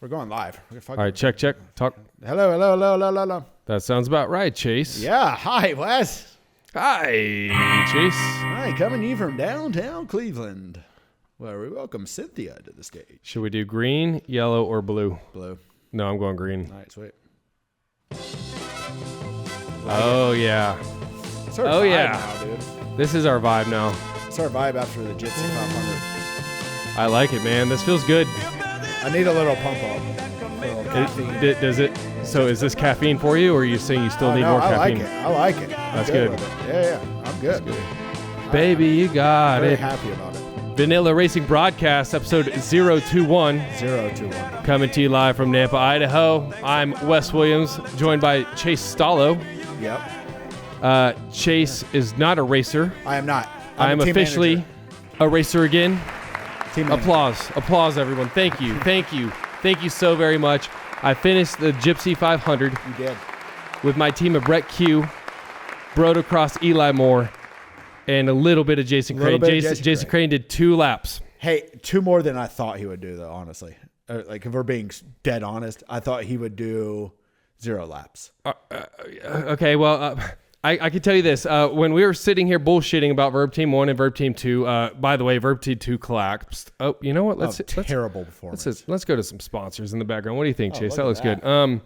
We're going live. All right, check. Talk. Hello. That sounds about right, Chase. Yeah, hi, Wes. Hi, Chase. Hi, coming to you from downtown Cleveland, where we welcome Cynthia to the stage. Should we do green, yellow, or blue? Blue. No, I'm going green. All right, sweet. Oh, yeah. It's our vibe now, dude. This is our vibe now. It's our vibe after the Gypsy 500. I like it, man. This feels good. I need a little pump up. Does it? So is this caffeine for you, or are you saying you still need more caffeine? I like it. That's good. Yeah. I'm good. Baby, you got Very it. happy about it. Vanilla Racing Broadcast, episode 021. 021. Coming to you live from Nampa, Idaho. I'm Wes Williams, joined by Chase Stallo. Yep. Chase is not a racer. I am not. I'm officially manager. a racer again. Team manager. Applause, everyone. Thank you so very much. I finished the Gypsy 500. You did. With my team of Brett Q, Brotocross Eli Moore, and a little bit of Jason Crane. Jason Crane did 2 laps. Hey, 2 more than I thought he would do, though, honestly. Like, if we're being dead honest, I thought he would do 0 laps. Okay, well, I can tell you this. When we were sitting here bullshitting about Verb Team 1 and Verb Team 2, by the way, Verb Team 2 collapsed. Oh, you know what? Terrible performance. Let's go to some sponsors in the background. What do you think, Chase? That looks that. good.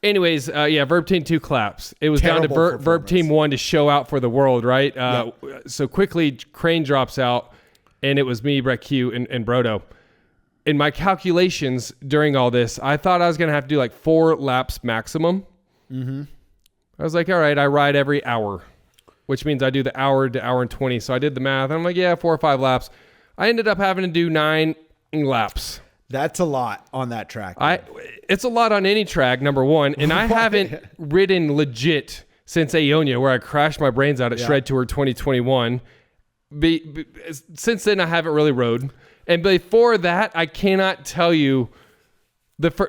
Anyways, Verb Team 2 collapsed. It was Terrible down to Verb Team 1 to show out for the world, right? Yep. So quickly, Crane drops out, and it was me, Brett Q, and Brodo. In my calculations during all this, I thought I was going to have to do like 4 laps maximum. Mm-hmm. I was like, all right, I ride every hour, which means I do the hour to hour and 20. So I did the math. And I'm like, 4 or 5 laps. I ended up having to do 9 laps. That's a lot on that track. It's a lot on any track, number one. And I haven't ridden legit since Aonia, where I crashed my brains out at Shred Tour 2021. Since then, I haven't really rode. And before that, I cannot tell you.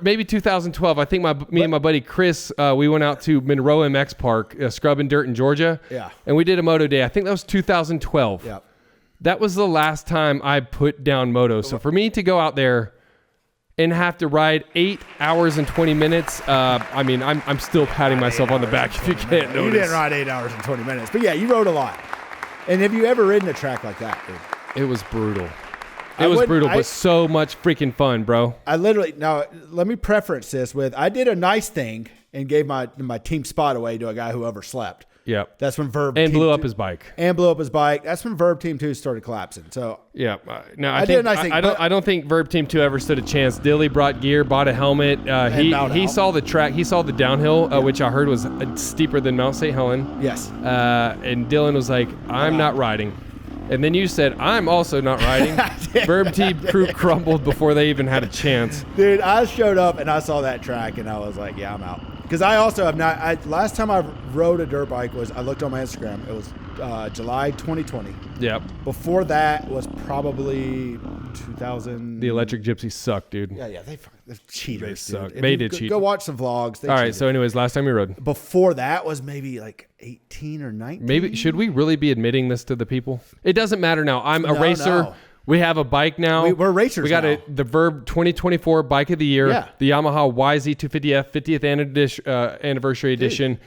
Maybe 2012, I think me and my buddy Chris, we went out to Monroe MX Park, scrubbing dirt in Georgia. Yeah. And we did a moto day. I think that was 2012. Yeah. That was the last time I put down moto. So for me to go out there and have to ride 8 hours and 20 minutes, I'm still patting myself on the back if you can't notice. You didn't ride 8 hours and 20 minutes. But yeah, you rode a lot. And have you ever ridden a track like that, dude? It was brutal. It was brutal, but so much freaking fun, bro. Now, let me preference this with, I did a nice thing and gave my team spot away to a guy who overslept. Yep. That's when blew up his bike. That's when Verb Team 2 started collapsing. So yeah. I did a nice thing. I don't think Verb Team 2 ever stood a chance. Dilly brought gear, bought a helmet. He saw the track. He saw the downhill, which I heard was steeper than Mount St. Helen. Yes. And Dylan was like, I'm not riding. And then you said, I'm also not riding. Verb Team crew crumbled before they even had a chance. Dude, I showed up and I saw that track and I was like, yeah, I'm out. Because I also have not, last time I rode a dirt bike was, I looked on my Instagram, it was July 2020. Yep. Before that was probably 2000. The electric Gypsy sucked, dude. Yeah, they're cheaters. They suck. Dude. They did cheat. Go watch some vlogs. All right, so anyways, last time you rode. Before that was maybe like 18 or 19. Maybe, should we really be admitting this to the people? It doesn't matter now. I'm a racer. No. We have a bike now. We're racers. We got the Verb 2024 Bike of the Year, the Yamaha YZ250F 50th Anniversary Edition.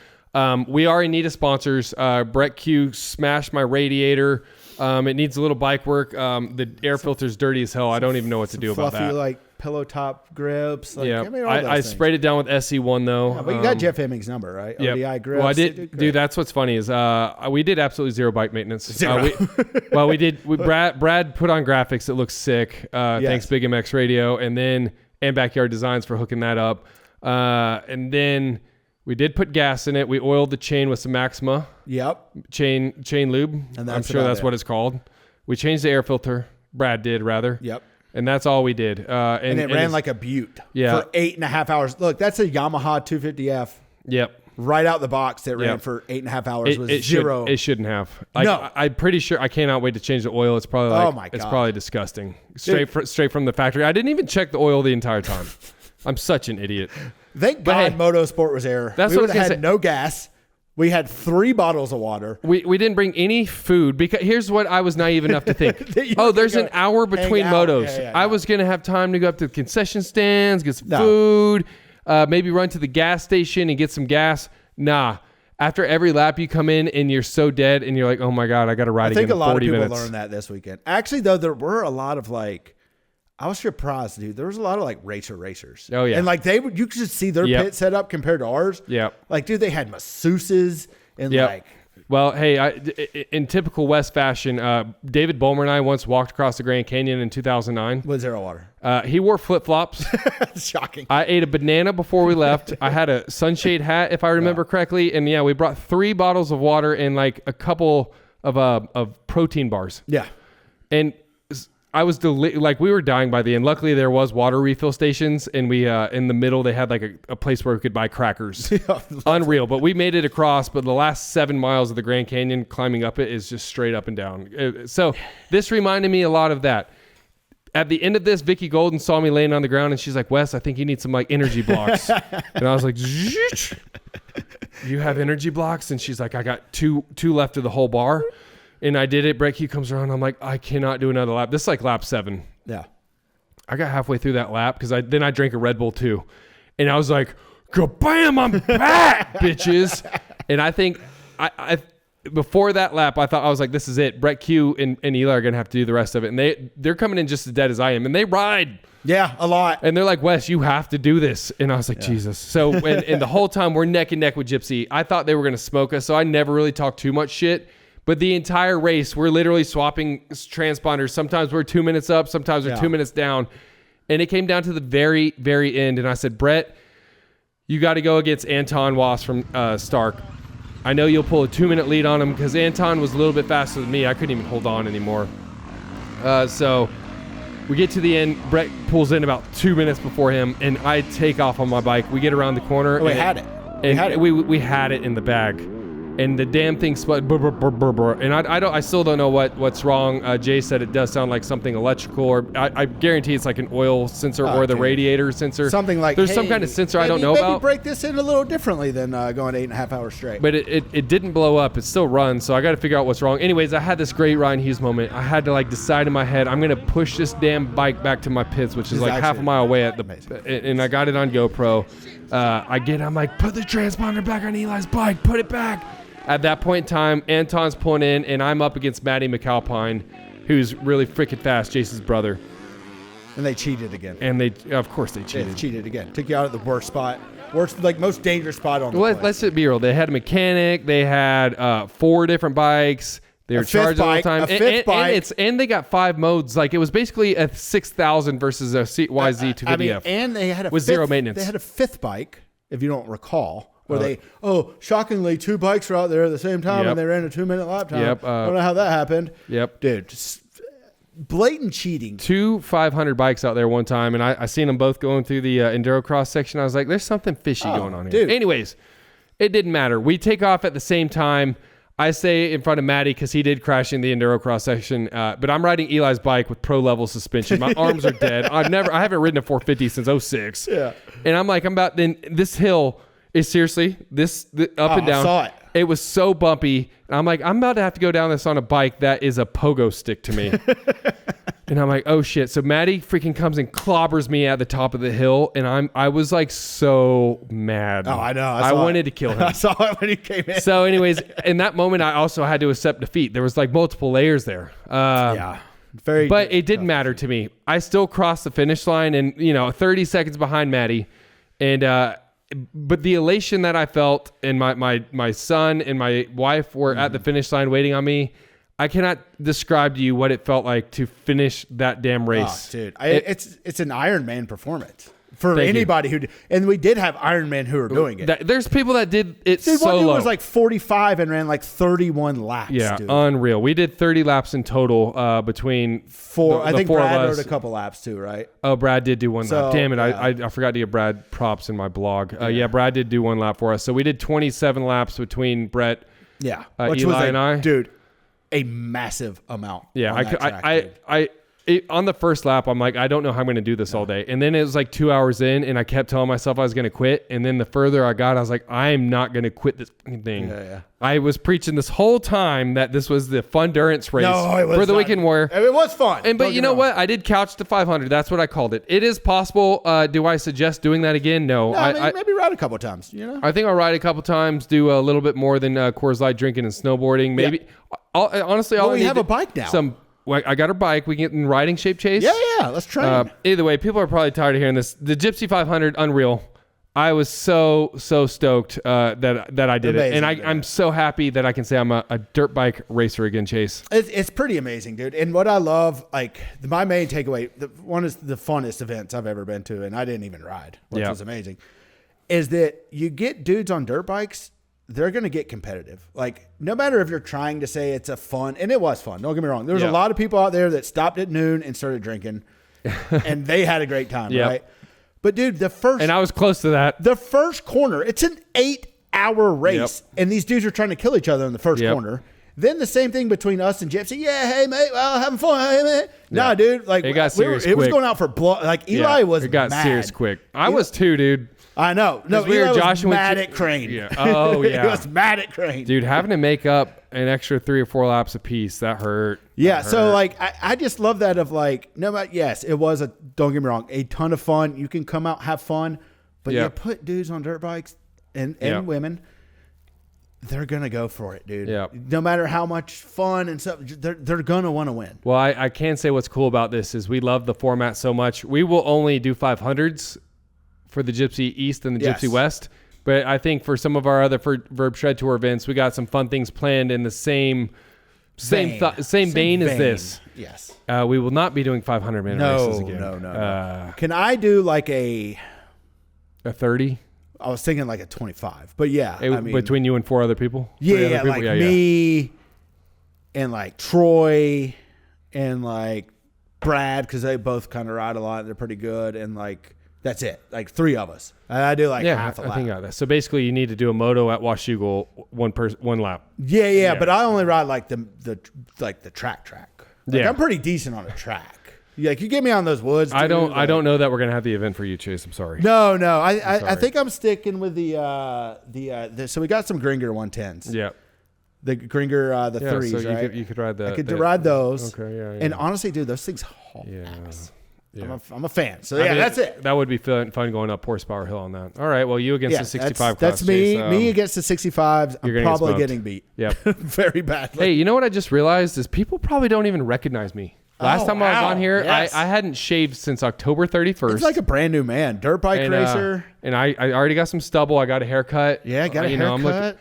We are in need of sponsors. Brett Q smashed my radiator. It needs a little bike work. The air filter's dirty as hell. I don't even know what to do about that. Fluffy, like pillow top grips. Like, I sprayed it down with SC1 though. Yeah, but you got Jeff Hemming's number, right? Yeah. ODI grips. Well, I did, dude. That's what's funny is we did absolutely zero bike maintenance. Zero. Brad put on graphics that looks sick. Thanks Big MX Radio, and Backyard Designs for hooking that up. And then we did put gas in it. We oiled the chain with some Maxima. Yep. Chain lube. And I'm sure that's what it's called. We changed the air filter. Brad did rather. Yep. And that's all we did. And it ran like a butte for 8.5 hours. Look, that's a Yamaha 250F. Yep. Right out the box that ran for 8.5 hours was zero. It shouldn't have. No. I'm pretty sure. I cannot wait to change the oil. It's probably oh my God. It's probably disgusting. Straight from the factory. I didn't even check the oil the entire time. I'm such an idiot. Thank God Motorsport was there. That's we what would have had no gas. We had 3 bottles of water. We didn't bring any food because here's what I was naive enough to think. There's an hour between motos. Yeah, I was going to have time to go up to the concession stands, get some food, maybe run to the gas station and get some gas. Nah. After every lap, you come in and you're so dead and you're like, oh my God, I got to ride again in 40 minutes. I think a lot of people learned that this weekend. Actually, though, there were a lot of I was surprised, dude. There was a lot of racers. Oh yeah. And you could see their pit set up compared to ours. Yeah. Dude, they had masseuses and Well, hey, in typical West fashion, David Bulmer and I once walked across the Grand Canyon in 2009. With 0 water. He wore flip-flops. Shocking. I ate a banana before we left. I had a sunshade hat, if I remember correctly. And we brought 3 bottles of water and a couple of protein bars. Yeah. And I was we were dying by the end. Luckily, there was water refill stations, and we in the middle they had a place where we could buy crackers. Unreal. But we made it across. But the last 7 miles of the Grand Canyon, climbing up it, is just straight up and down. So this reminded me a lot of that. At the end of this, Vicky Golden saw me laying on the ground, and she's like, "Wes, I think you need some energy blocks." And I was like, "You have energy blocks?" And she's like, "I got two left of the whole bar." And I did it. Brett Q comes around. I'm like, I cannot do another lap. This is lap 7. Yeah. I got halfway through that lap because then I drank a Red Bull too. And I was like, kabam, I'm back, bitches. And I think I before that lap, I was like, this is it. Brett Q and Eli are going to have to do the rest of it. And they're coming in just as dead as I am. And they ride. Yeah, a lot. And they're like, Wes, you have to do this. And I was like, Jesus. So and the whole time we're neck and neck with Gypsy. I thought they were going to smoke us. So I never really talked too much shit. But the entire race, we're literally swapping transponders. Sometimes we're 2 minutes up, sometimes we're 2 minutes down. And it came down to the very, very end. And I said, Brett, you got to go against Anton Wass from Stark. I know you'll pull a 2-minute lead on him because Anton was a little bit faster than me. I couldn't even hold on anymore. So we get to the end. Brett pulls in about 2 minutes before him, and I take off on my bike. We get around the corner. We had it. We had it in the bag. And the damn thing spun. And I still don't know what's wrong. Jay said it does sound like something electrical, or I guarantee it's like an oil sensor or the radiator sensor. Something like there's some kind of sensor I don't know about. Maybe break this in a little differently than going 8.5 hours straight. But it didn't blow up. It still runs. So I got to figure out what's wrong. Anyways, I had this great Ryan Hughes moment. I had to decide in my head, I'm gonna push this damn bike back to my pits, which is half a mile away at and I got it on GoPro. I'm like, put the transponder back on Eli's bike. Put it back. At that point in time, Anton's pulling in, and I'm up against Matty McAlpine, who's really freaking fast, Jason's brother. And they cheated again. And of course they cheated. They cheated again. Took you out at the worst spot. Most dangerous spot on the place. Let's be real. They had a mechanic. They had 4 different bikes. They were charged all the time. A fifth bike. And they got 5 modes. It was basically a 6,000 versus a YZ to VDF. And they had with 0 maintenance. They had a 5th bike, if you don't recall. Where shockingly 2 bikes were out there at the same time and they ran a 2-minute lap time. Yep. I don't know how that happened. Yep. Dude, just blatant cheating. 2 500 bikes out there one time, and I seen them both going through the enduro cross section. I was like, there's something fishy going on here. Dude. Anyways, it didn't matter. We take off at the same time. I stay in front of Matty because he did crash in the enduro cross section, but I'm riding Eli's bike with pro level suspension. My arms are dead. I haven't ridden a 450 since 06. Yeah. And this hill is seriously up and down. I saw it. It was so bumpy. I'm like, I'm about to have to go down this on a bike that is a pogo stick to me. And I'm like, oh shit. So Matty freaking comes and clobbers me at the top of the hill, and I was so mad. Oh, I know. I wanted to kill him. I saw it when he came in. So anyways, in that moment, I also had to accept defeat. There was multiple layers there. Yeah. But it didn't matter to me. I still crossed the finish line and 30 seconds behind Matty. And but the elation that I felt, and my son and my wife were at the finish line waiting on me. I cannot describe to you what it felt like to finish that damn race. Oh, dude, it's an Ironman performance for anybody who. And we did have Ironmen who were doing it. There's people that did it dude, solo. One dude was 45 and ran 31 laps. Yeah, dude. Unreal. We did 30 laps in total between 4. I think four Brad of us. rode a couple laps too, right? Oh, Brad did do one lap. Damn it! Yeah. I forgot to give Brad props in my blog. Yeah, Brad did do one lap for us. So we did 27 laps between Brett, which Eli, was and I. Dude, a massive amount. Yeah, on that track, dude. on the first lap, I'm like, I don't know how I'm going to do this all day. And then it was like 2 hours in, and I kept telling myself I was going to quit. And then the further I got, I was like, I am not going to quit this thing. Yeah. I was preaching this whole time that this was the Fundurance race for the not. Weekend Warrior. It was fun. But you know what? I did couch to 500. That's what I called it. It is possible. Do I suggest doing that again? No. Maybe ride a couple times. You know. I think I'll ride a couple times. Do a little bit more than Coors Light drinking and snowboarding. Maybe. Yeah. Honestly, we have a bike now. I got a bike. We can get in riding shape, Chase. Yeah. Let's train. Either way, people are probably tired of hearing this. The Gypsy 500, unreal. I was so stoked that I did it, and I'm so happy that I can say I'm a dirt bike racer again, Chase. It's pretty amazing, dude. And what I love, like my main takeaway, one is the funnest events I've ever been to, and I didn't even ride, which was amazing, is that you get dudes on dirt bikes. They're going to get competitive. Like, no matter if you're trying to say it's a fun, and it was fun, don't get me wrong. There was a lot of people out there that stopped at noon and started drinking, and they had a great time, right? But, dude, and I was close to that. The first corner, it's an 8-hour race, and these dudes are trying to kill each other in the first corner. Then the same thing between us and Gypsy. Yeah, hey, mate, well, having fun. Hey, mate. Nah, dude. Like, it got serious it was going out for blood. Like, Eli was it got mad. serious quick. I was too, dude. I know. No, Eli was mad at Crane. Yeah. Oh, yeah. He was mad at Crane. Dude, having to make up an extra 3 or 4 laps a piece, that hurt. Yeah, so, like, I just love that of, like, no matter, yes, it was, don't get me wrong, a ton of fun. You can come out, have fun, but you put dudes on dirt bikes and women, they're going to go for it, dude. Yeah. No matter how much fun and stuff, they're going to want to win. Well, I can say what's cool about this is we love the format so much. We will only do 500s for the Gypsy East and the Gypsy West. But I think for some of our other Verb Shred Tour events, we got some fun things planned in the same vein as this. Yes. We will not be doing 500-man races again. No. Can I do like a 30? I was thinking like a 25. But yeah. Between you and 4 other people? Yeah, like me and like Troy and like Brad, because they both kind of ride a lot. They're pretty good. And like, that's it. Like 3 of us. I do like half a lap. I think that. So basically, you need to do a moto at Washougal, one lap. Yeah. But I only ride like the track. Like, I'm pretty decent on a track. Like, you get me on those woods. I don't know that we're gonna have the event for you, Chase. I'm sorry. No. I think I'm sticking with the so we got some Gringer 110s. Yeah. The Gringer the 3s, so right? You could ride that. I could ride those. Okay. Yeah. And honestly, dude, those things haul ass. Yeah. I'm a fan. So that's it. That would be fun going up Horsepower Hill on that. All right. Well, you against the 65 class. That's me. Me against the 65s. I'm probably getting beat. Yep. Very badly. Hey, you know what I just realized is people probably don't even recognize me. Last time I was on here, I hadn't shaved since October 31st. It's like a brand new man. Dirt bike racer. And I already got some stubble. I got a haircut. Yeah, got a haircut.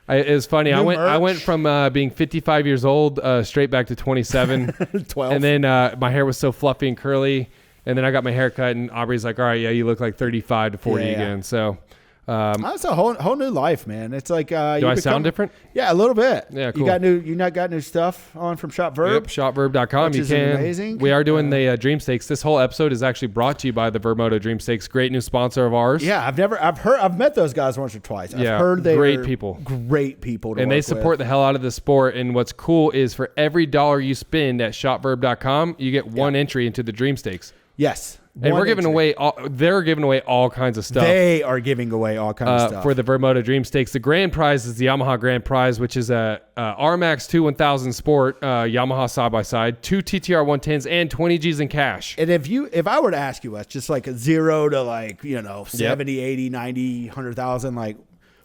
It was funny. I went from being 55 years old straight back to 27. 12. And then my hair was so fluffy and curly. And then I got my hair cut, and Aubrey's like, all right, you look like 35 to 40 again. So that's a whole new life, man. It's like do I sound different? Yeah, a little bit. Yeah, cool. You got new stuff on from Shop Verb? Yep, shopverb.com. Which is amazing. We are doing the Dreamstakes. This whole episode is actually brought to you by the Vurbmoto Dreamstakes. Great new sponsor of ours. Yeah, I've met those guys once or twice. I've heard they're great people. Great people and they support the hell out of the sport. And what's cool is for every $1 you spend at shopverb.com, you get one entry into the Dreamstakes. Yes. And we're giving away they're giving away all kinds of stuff. They are giving away all kinds of stuff. For the Vurbmoto Dreamstakes. The grand prize is the Yamaha grand prize, which is a RMAX 2 1000 Sport Yamaha side-by-side, 2 TTR 110s, and 20 G's in cash. And if I were to ask you, Wes, just like a 0 to like, 70, 80, 90, 100,000, like,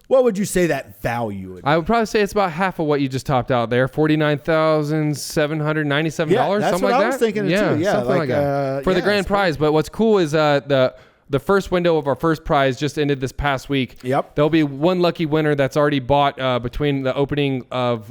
what would you say that value would be? I would probably say it's about half of what you just topped out there, $49,797, yeah, that's something what like that. I was thinking too. Yeah, something like that. For the grand prize. But what's cool is the first window of our first prize just ended this past week. Yep. There'll be one lucky winner that's already bought between the opening of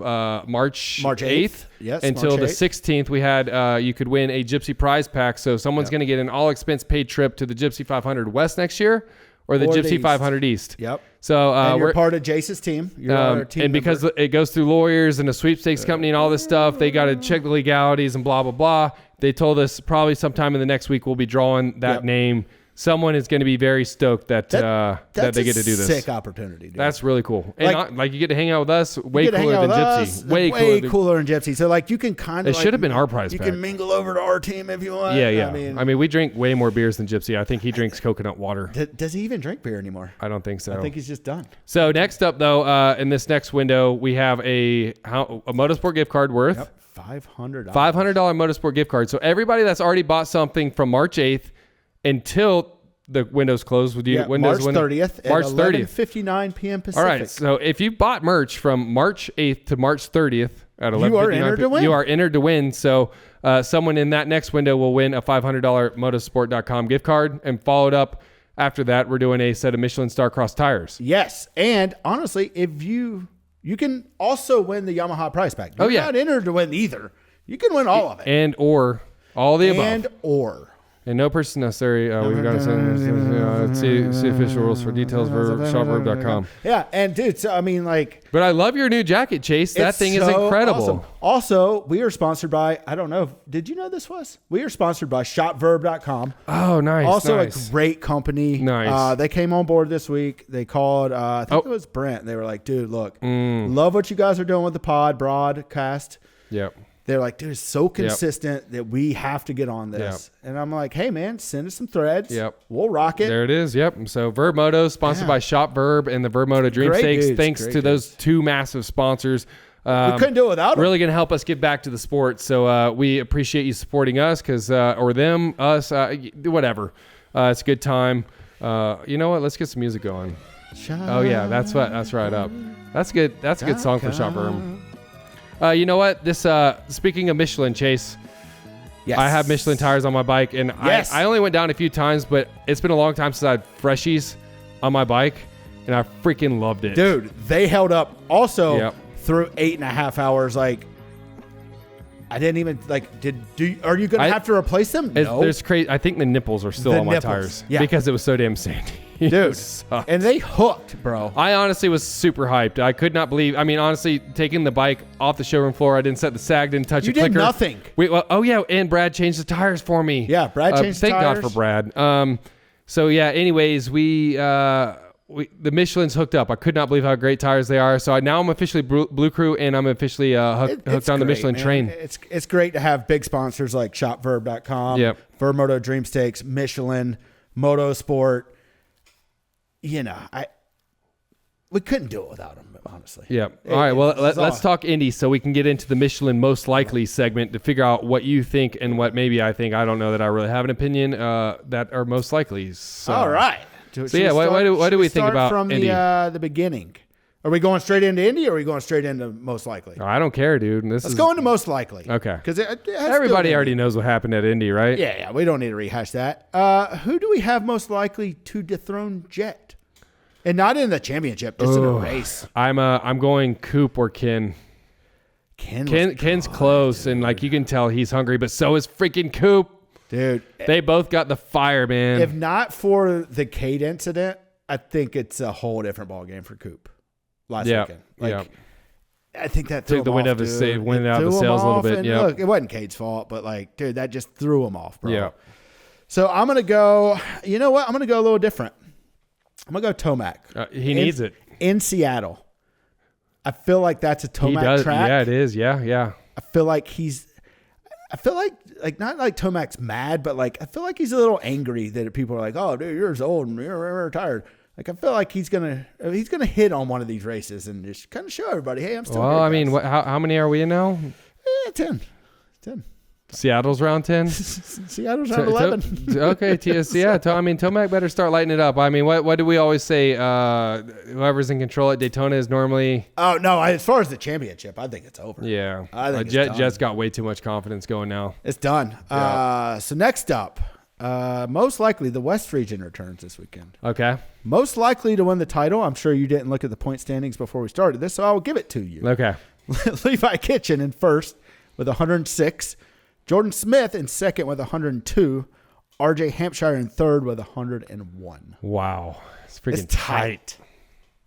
March 8th until the 16th. We had you could win a Gypsy prize pack. So someone's going to get an all expense paid trip to the Gypsy 500 West next year or the Gypsy 500 East. Yep. So you're part of Jace's team. You're our team and because it goes through lawyers and a sweepstakes company and all this stuff, they got to check the legalities and blah, blah, blah. They told us probably sometime in the next week we'll be drawing that name. someone is going to be very stoked that they get to do this. Sick opportunity, dude. That's really cool. And like you get to hang out with us, way cooler than Gypsy. Way cooler than Gypsy. So like you can kind of it should have been our prize pack. You can mingle over to our team if you want. Yeah. I mean, we drink way more beers than Gypsy. I think he drinks coconut water. Does he even drink beer anymore? I don't think so. I think he's just done. So next up, though, in this next window, we have a Motorsport gift card worth $500 Motorsport gift card. So everybody that's already bought something from March 8th until the windows close with you. March 30th. March 30th. 11:59 p.m. Pacific. All right. So if you bought merch from March 8th to March 30th at 11:59, you are entered to win. You are entered to win. So someone in that next window will win a $500 motorsport.com gift card. And followed up after that, we're doing a set of Michelin Starcross tires. Yes. And honestly, if you can also win the Yamaha prize pack. You're not entered to win either. You can win all of it. And or all the above. And no person necessary. We've got to see official rules for details for shopverb.com. Yeah, and dude, so I mean, like. But I love your new jacket, Chase. That thing is incredible. Awesome. Also, we are sponsored by, I don't know, did you know this was? We are sponsored by shopverb.com. Oh, nice. Also a great company. Nice. They came on board this week. They called, I think it was Brent. They were like, dude, look, love what you guys are doing with the broadcast. Yep. They're like, dude, it's so consistent that we have to get on this. Yep. And I'm like, hey, man, send us some threads. Yep. We'll rock it. There it is. Yep. So Vurbmoto, sponsored by Shop Verb and the Vurbmoto Dreamstakes. Thanks to those two massive sponsors. We couldn't do it without them. Really going to help us give back to the sport. So we appreciate you supporting us or them, us, whatever. It's a good time. You know what? Let's get some music going. Oh, yeah. That's right up. That's good. That's a good song for Shop Verb. You know what? This speaking of Michelin, Chase, I have Michelin tires on my bike, and I only went down a few times, but it's been a long time since I had Freshies on my bike, and I freaking loved it. Dude, they held up also through 8.5 hours. Like, I didn't even like. Are you gonna have to replace them? No. There's crazy. I think the nipples are still on my tires because it was so damn sandy. Dude, and they hooked, bro. I honestly was super hyped. I could not believe. I mean, honestly, taking the bike off the showroom floor, I didn't set the sag, didn't touch a clicker. You did nothing. And Brad changed the tires for me. Yeah, Brad changed the tires. Thank God for Brad. So yeah. Anyways, the Michelin's hooked up. I could not believe how great tires they are. So now I'm officially Blue Crew, and I'm officially hooked on the Michelin train. It's great to have big sponsors like ShopVerb.com, Vurbmoto Dreamstakes, Michelin, Motorsport. You know, we couldn't do it without them, honestly. Yeah. All right. Well, let's talk Indy so we can get into the Michelin Most Likely segment to figure out what you think and what maybe I think. I don't know that I really have an opinion that are most likely. So. All right. So yeah, what do we think about from Indy? The beginning? Are we going straight into Indy or are we going straight into Most Likely? I don't care, dude. Let's go into Most Likely. Okay. Because everybody already knows what happened at Indy, right? Yeah. We don't need to rehash that. Who do we have most likely to dethrone Jett? And not in the championship, just in a race. I'm going Coop or Ken. Ken's close, and like you can tell he's hungry, but so is freaking Coop. Dude. They both got the fire, man. If not for the Cade incident, I think it's a whole different ball game for Coop last weekend. I think that took the wind out of the sails a little bit. Yeah. Look, it wasn't Cade's fault, but like, dude, that just threw him off, bro. Yeah. So I'm gonna go. You know what? I'm gonna go a little different. I'm going to go Tomac. He needs it. In Seattle. I feel like that's a Tomac track. Yeah, it is. Yeah. I feel like not like Tomac's mad, but like I feel like he's a little angry that people are like, oh, dude, you're so old and you're retired. Like I feel like he's gonna hit on one of these races and just kind of show everybody, hey, I'm still here. Well, I mean, how many are we in now? 10. Seattle's round 10. Seattle's round 11. Okay, yeah. I mean, Tomac better start lighting it up. I mean, what do we always say? Whoever's in control at Daytona is normally. Oh no! As far as the championship, I think it's over. Yeah, I think Jett's got way too much confidence going now. It's done. Yeah. So next up, most likely the West region returns this weekend. Okay. Most likely to win the title. I'm sure you didn't look at the point standings before we started this, so I will give it to you. Okay. Levi Kitchen in first with 106. Jordan Smith in second with 102. RJ Hampshire in third with 101. Wow. It's freaking tight.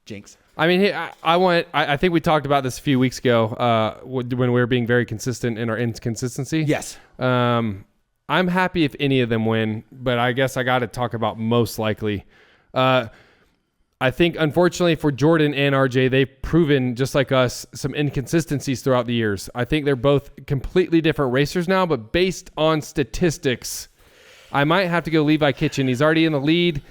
Jinx. I mean, I think we talked about this a few weeks ago when we were being very consistent in our inconsistency. Yes. I'm happy if any of them win, but I guess I got to talk about most likely. I think, unfortunately, for Jordan and RJ, they've proven, just like us, some inconsistencies throughout the years. I think they're both completely different racers now, but based on statistics, I might have to go Levi Kitchen. He's already in the lead,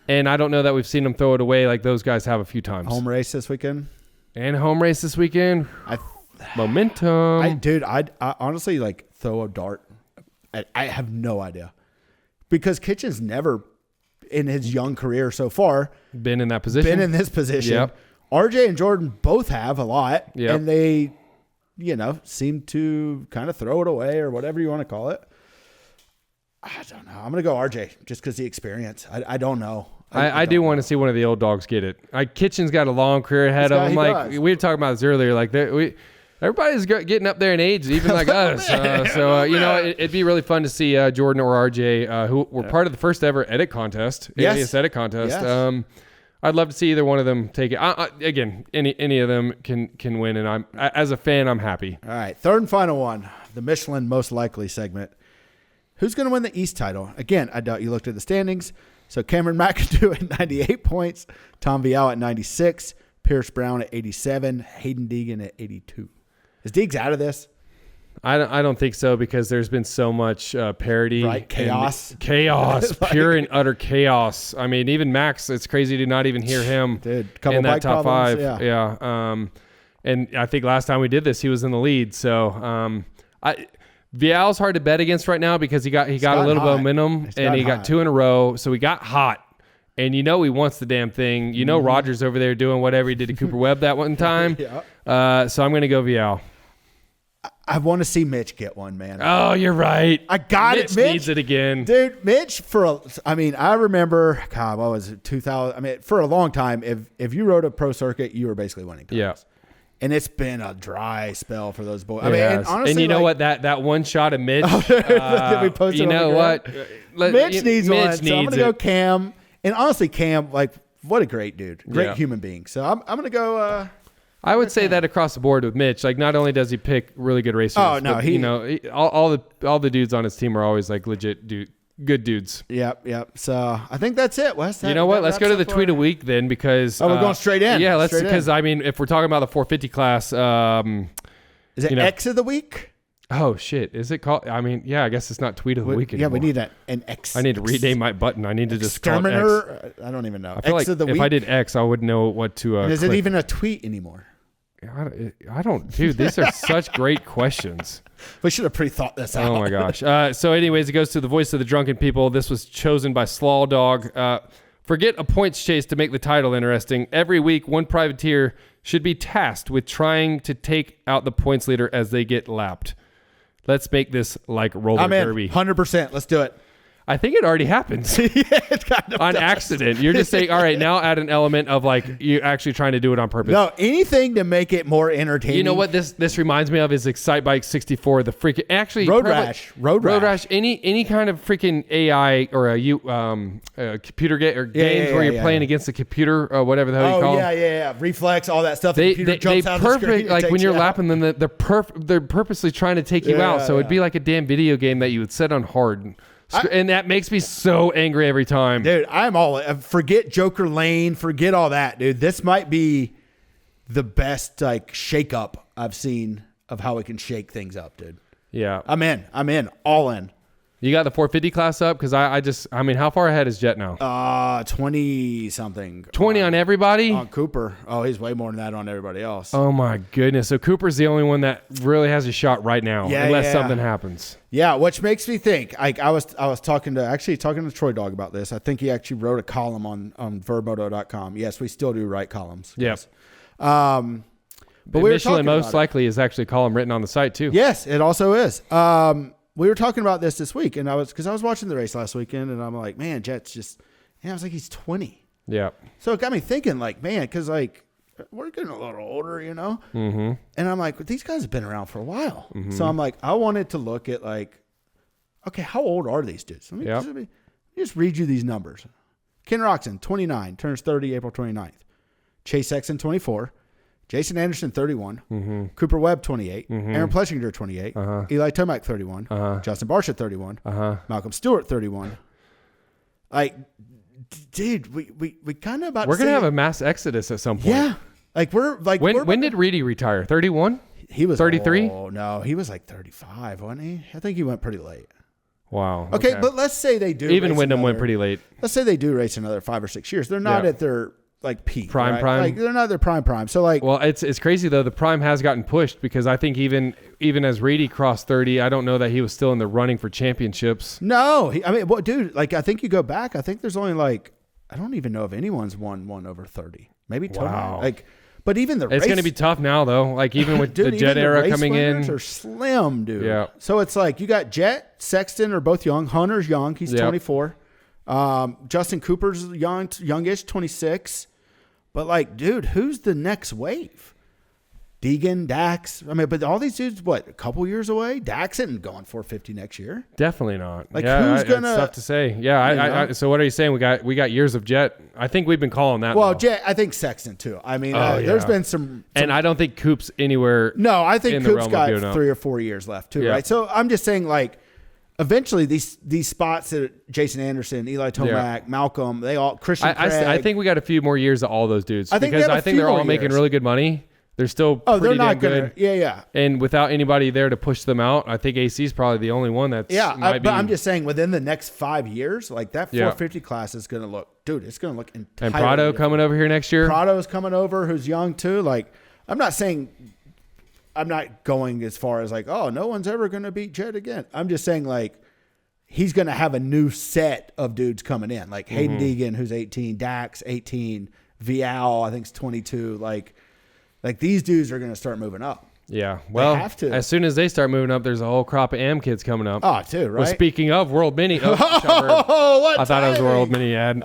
and I don't know that we've seen him throw it away like those guys have a few times. Home race this weekend? And home race this weekend. Momentum. I honestly like throw a dart. I have no idea. Because Kitchen's never, in his young career so far, been in that position. Been in this position. Yep. RJ and Jordan both have a lot. Yep. And they, seem to kind of throw it away or whatever you want to call it. I don't know. I'm going to go RJ just because the experience. I don't know. I do want to see one of the old dogs get it. Kitchen's got a long career ahead of him. Like we were talking about this earlier. Like everybody's getting up there in age, even like us. It'd be really fun to see Jordan or RJ, who were part of the first ever edit contest, alias edit contest. Yes. I'd love to see either one of them take it. Again, any of them can win, and as a fan, I'm happy. All right, third and final one, the Michelin Most Likely segment. Who's going to win the East title? Again, I doubt you looked at the standings. So Cameron McAdoo at 98 points, Tom Vial at 96, Pierce Brown at 87, Hayden Deegan at 82. Is Deegs out of this? I don't think so, because there's been so much parity. Right, chaos. Pure and utter chaos. I mean, even Max, it's crazy to not even hear him in that top five. Yeah. And I think last time we did this, he was in the lead. So Vial's hard to bet against right now because he got a little momentum and he got two in a row. So he got hot. And he wants the damn thing. Rogers over there doing whatever he did to Cooper Webb that one time. So I'm going to go Vial. I want to see Mitch get one, man. Oh, you're right. I got Mitch it. Mitch needs it again. Dude, Mitch, I remember, God, what was it, 2000? I mean, for a long time, if you rode a pro circuit, you were basically winning titles. Yeah. And it's been a dry spell for those boys. I mean, and honestly, and you know what? That one shot of Mitch, that we posted. You know what? Mitch needs one. So I'm gonna go Cam. And honestly, Cam, what a great dude, great human being. So I'm gonna go. I would say that across the board with Mitch. Like, not only does he pick really good racers, all the dudes on his team are always like legit good dudes. Yep. So I think that's it, Wes. You know what? Let's go to the tweet of the week then, because we're going straight in. Yeah, because I mean, if we're talking about the 450 class, is it X of the week? Oh shit! Is it called? I mean, yeah. I guess it's not tweet of the week anymore. Yeah, we need an X. I need to rename my button. I need to just call it X. I don't even know. I feel X like of the week. If I did X, I would know what to. And is it even a tweet anymore? I don't. Dude, these are such great questions. We should have pre-thought this out. Oh my gosh. So, anyways, it goes to the voice of the drunken people. This was chosen by Slaw Dog. Forget a points chase to make the title interesting. Every week, one privateer should be tasked with trying to take out the points leader as they get lapped. Let's make this like roller derby. 100%. Let's do it. I think it already happens. It kind of on does. Accident. You're just saying, all right, now add an element of like you're actually trying to do it on purpose. No, anything to make it more entertaining. You know what this reminds me of is Excite Bike 64, the freaking actually Road Rash. Any kind of freaking AI or a computer games where you're playing against a computer or whatever the hell you call them. Yeah. Reflex, all that stuff. The computer jumps out perfect, the screen. Like when you're lapping them, they're purposely trying to take you out. So it'd be like a damn video game that you would set on hard. And that makes me so angry every time. Dude, I'm all... Forget Joker Lane. Forget all that, dude. This might be the best shake-up I've seen of how we can shake things up, dude. Yeah. I'm in. All in. You got the 450 class up? Because I mean, how far ahead is Jett now? 20-something. 20 on everybody? On Cooper. Oh, he's way more than that on everybody else. Oh, my goodness. So Cooper's the only one that really has a shot right now, unless something happens. Yeah, which makes me think. I was talking to Troy Dog about this. I think he actually wrote a column on Vurbmoto.com. Yes, we still do write columns. Yes. But Michelin Most Likely is actually a column written on the site, too. Yes, it also is. We were talking about this week, and I was watching the race last weekend, and I'm like, man, Jett's just, I was like, he's 20. Yeah. So it got me thinking, like, man, because we're getting a little older, you know? Mm-hmm. And I'm like, these guys have been around for a while. Mm-hmm. So I'm like, I wanted to look at okay, how old are these dudes? Let me just read you these numbers. Ken Roxon, 29, turns 30 April 29th. Chase Exon, 24. Jason Anderson, 31. Cooper Webb, 28. Aaron Plessinger, 28. Eli Tomac, 31. Justin Barcia, 31. Malcolm Stewart, 31. Like, dude, we kind of about we're to gonna have a mass exodus at some point. Yeah. Like when did Reedy retire? 31? He was 33? Oh no, he was like 35, wasn't he? I think he went pretty late. Wow. Okay, but let's say they do. Even Wyndham went pretty late. Let's say they do race another 5 or 6 years. They're not at their like peak, prime. Like they're not their prime. So like, well, it's crazy though. The prime has gotten pushed because I think even as Reedy crossed 30, I don't know that he was still in the running for championships. No, dude, like I think you go back. I think there's only like I don't even know if anyone's won one over 30. Maybe Tomac. Wow. Like. But even it's going to be tough now, though. Like even with dude, the Jett era coming in, are slim, dude. Yeah. So it's like you got Jett, Sexton are both young. Hunter's young; he's 24. Justin Cooper's youngish, 26. But like, dude, who's the next wave? Deegan, Dax. I mean, but all these dudes, what, a couple years away? Dax isn't going 450 next year. Definitely not. Like, who's gonna? It's tough to say. Yeah. So what are you saying? We got years of Jett. I think we've been calling that. Well, though. Jett, I think Sexton too. I mean, there's been some, and I don't think Coop's anywhere. No, I think Coop's got doing 3 or 4 years left too, right? So I'm just saying, like, eventually these spots that Jason Anderson, Eli Tomac, Malcolm, they all Christian Craig. I think we got a few more years of all those dudes I think they're all making really good money. They're still they're not good. Yeah. And without anybody there to push them out, I think AC is probably the only one that's but I'm just saying within the next 5 years, like that 450 class is going to look, dude, it's going to look entirely And Prado different. coming over here next year. Prado's coming over, who's young too. Like, I'm not going as far as like, oh, no one's ever going to beat Jett again. I'm just saying like he's going to have a new set of dudes coming in, like Hayden Deegan, who's 18, Dax 18, Vial, I think is 22, Like these dudes are going to start moving up. Yeah. Well, have to. As soon as they start moving up, there's a whole crop of AM kids coming up. Oh, too, right? Well, speaking of World Mini. What I thought it was a World Mini ad.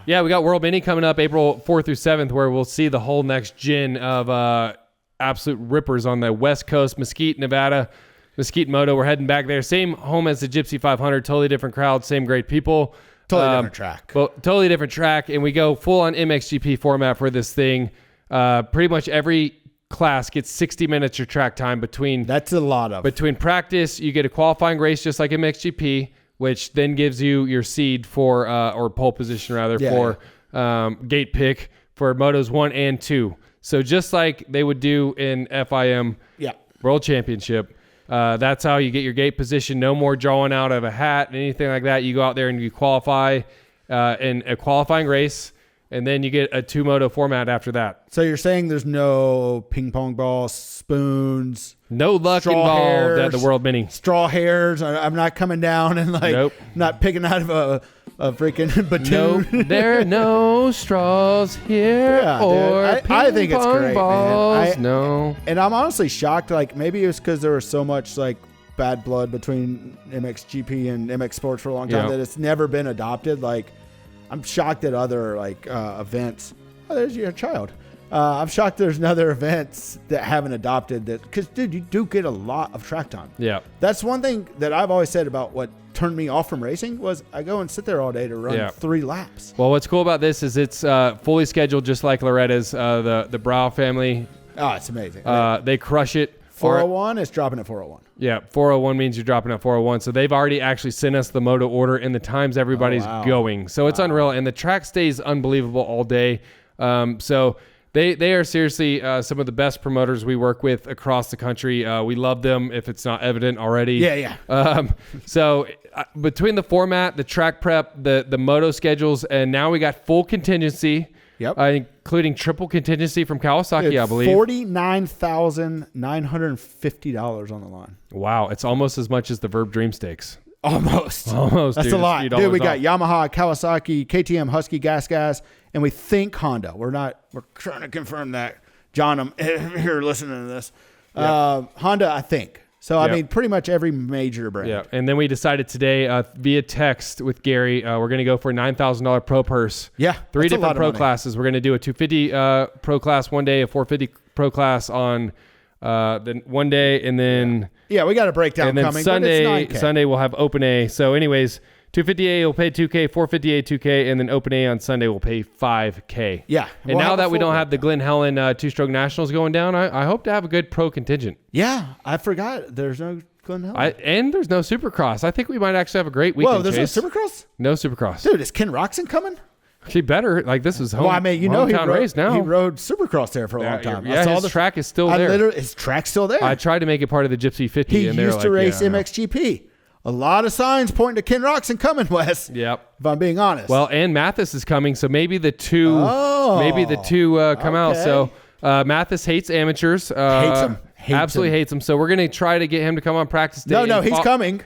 Yeah, we got World Mini coming up April 4th through 7th, where we'll see the whole next gen of absolute rippers on the West Coast, Mesquite, Nevada. Mesquite Moto. We're heading back there. Same home as the Gypsy 500. Totally different crowd. Same great people. Totally different track. But totally different track. And we go full on MXGP format for this thing. Pretty much every class gets 60 minutes of track time between. That's a lot of. Between practice, you get a qualifying race just like MXGP, which then gives you your seed for, or pole position rather, for gate pick for Motos 1 and 2. So just like they would do in FIM World Championship, that's how you get your gate position. No more drawing out of a hat and anything like that. You go out there and you qualify in a qualifying race. And then you get a 2-moto format after that. So you're saying there's no ping pong balls, spoons, no luck involved at the World Mini. Straw hairs. I'm not coming down and not picking out of a freaking batoon. Nope, there are no straws here I think it's great, balls. man. And I'm honestly shocked. Like maybe it was because there was so much like bad blood between MXGP and MX Sports for a long time that it's never been adopted. Like. I'm shocked at other events. Oh, there's your child. I'm shocked there's other events that haven't adopted that because, dude, you do get a lot of track time. Yeah. That's one thing that I've always said about what turned me off from racing was I go and sit there all day to run 3 laps. Well, what's cool about this is it's fully scheduled just like Loretta's, the Brow family. Oh, it's amazing. They crush it. 401 is dropping at 401. Yeah, 401 means you're dropping at 401. So they've already actually sent us the moto order and the times everybody's going. So it's unreal. And the track stays unbelievable all day. So they are seriously some of the best promoters we work with across the country. We love them if it's not evident already. Yeah. So between the format, the track prep, the moto schedules, and now we got full contingency. Yep. Including triple contingency from Kawasaki, I believe. $49,950 on the line. Wow. It's almost as much as the Vurbmoto Dreamstakes. Almost. That's dude. a lot. Dude, we got Yamaha, Kawasaki, KTM, Husky, Gas, and we think Honda. We're trying to confirm that. John, I'm here listening to this. Honda, I think. So, I mean, pretty much every major brand. Yeah, and then we decided today via text with Gary, we're going to go for a $9,000 pro purse. Yeah, 3 different pro classes. We're going to do a 250 pro class one day, a 450 pro class on then one day, and then... Yeah, we got a breakdown and then coming, Sunday, but it's 9K. Sunday we'll have open A. So anyways, 250A will pay $2K, 450A $2K, and then Open A on Sunday will pay $5K. Yeah. And now that we don't have the Glen Helen two-stroke nationals going down, I hope to have a good pro contingent. Yeah, I forgot. There's no Glen Helen. And there's no Supercross. I think we might actually have a great weekend. Whoa, there's no Supercross? No Supercross. Dude, is Ken Roxon coming? He better. Like, this is home. Well, I mean, you know, he race now. rode Supercross there for a long time. Yeah, his track is still there. His track's still there. I tried to make it part of the Gypsy 50. He used to race MXGP. A lot of signs pointing to Ken Roxon coming, Wes. Yep. If I'm being honest. Well, and Mathis is coming, so maybe the two come out. So Mathis hates amateurs. Hates them. Hates them. So we're going to try to get him to come on practice day. No, he's coming.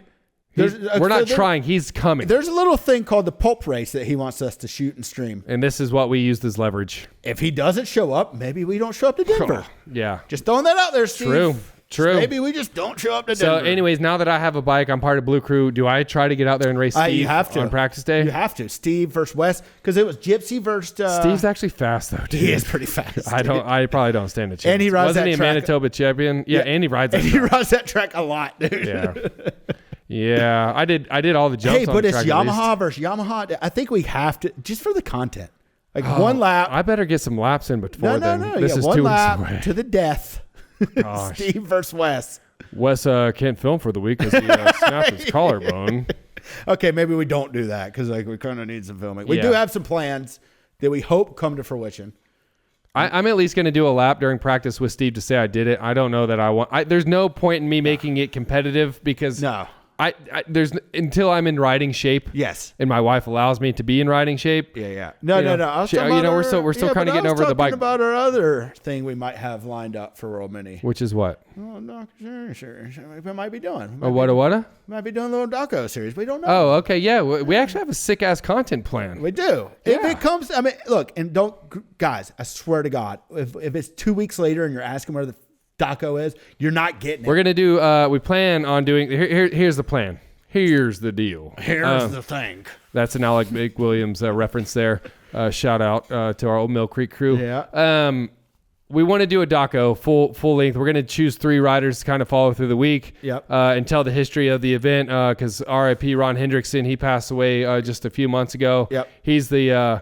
We're not trying. He's coming. There's a little thing called the pulp race that he wants us to shoot and stream. And this is what we used as leverage. If he doesn't show up, maybe we don't show up to Denver. Yeah. Just throwing that out there, Steve. True. Maybe we just don't show up to Denver. So anyways, now that I have a bike, I'm part of Blue Crew. Do I try to get out there and race Steve you have to. on practice day? You have to. Steve versus Wes. Because it was Gypsy versus... Steve's actually fast, though, dude. He is pretty fast. I probably don't stand a chance. And he rides Wasn't that he a track. Manitoba champion? Yeah, and he rides that track. He rides that track a lot, dude. Yeah. Yeah, I did all the jumps. Hey, but it's Yamaha versus Yamaha. I think we have to, just for the content. Like one lap. I better get some laps in before then. No. This is one 2 weeks lap away. to the death. Gosh. Steve versus Wes. Wes can't film for the week because he snapped his collarbone. Okay, maybe we don't do that because we kind of need some filming. We do have some plans that we hope come to fruition. I'm at least going to do a lap during practice with Steve to say I did it. I don't know that I want. There's no point in me making it competitive because there's until I'm in riding shape. Yes. And my wife allows me to be in riding shape. Yeah. No. I was talking about we're still kind of getting over the bike. About our other thing we might have lined up for World Mini. Which is what? Oh, no, sure. We might be doing. What? Might be doing a little doco series. We don't know. Oh, okay. Yeah. We actually have a sick ass content plan. We do. Yeah. If it comes, I mean, look, and guys, I swear to God, if it's 2 weeks later and you're asking where the doco is, you're not getting it. We're going to do, we plan on doing, here's the plan. Here's the deal. Here's the thing. That's an Alec McWilliams reference there. Shout out to our old Mill Creek crew. Yeah. We want to do a doco full length. We're going to choose 3 riders to kind of follow through the week. Yep. And tell the history of the event. Because RIP Ron Hendrickson, he passed away just a few months ago. Yep. He's the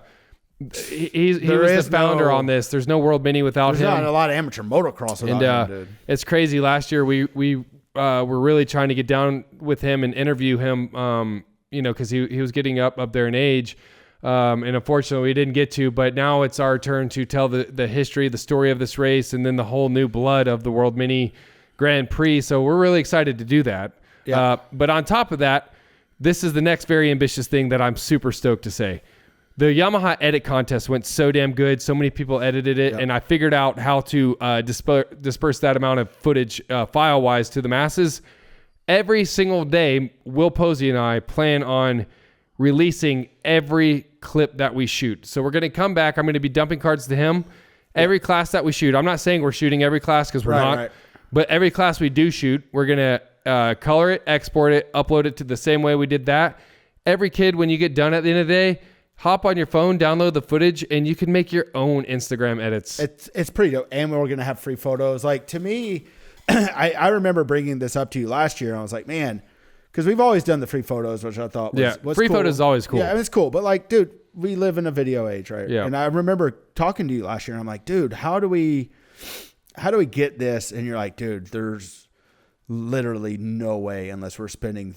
he was the founder on this. There's no World Mini without him. There's not a lot of amateur motocross without him, dude. It's crazy. Last year we were really trying to get down with him and interview him, because he was getting up there in age. And unfortunately we didn't get to, but now it's our turn to tell the history, the story of this race, and then the whole new blood of the World Mini Grand Prix. So we're really excited to do that. Yeah. But on top of that, this is the next very ambitious thing that I'm super stoked to say. The Yamaha Edit Contest went so damn good. So many people edited it, and I figured out how to disperse that amount of footage file-wise to the masses. Every single day, Will Posey and I plan on releasing every clip that we shoot. So we're going to come back. I'm going to be dumping cards to him. Every class that we shoot. I'm not saying we're shooting every class because we're not. Right. But every class we do shoot, we're going to color it, export it, upload it to the same way we did that. Every kid, when you get done at the end of the day, hop on your phone, download the footage, and you can make your own Instagram edits. It's pretty dope. And we're going to have free photos. Like, to me, I remember bringing this up to you last year. And I was like, man, because we've always done the free photos, which I thought was free cool. photos is always cool. Yeah, it's cool. But like, dude, we live in a video age, right? Yeah. And I remember talking to you last year, and I'm like, dude, how do we get this? And you're like, dude, there's literally no way unless we're spending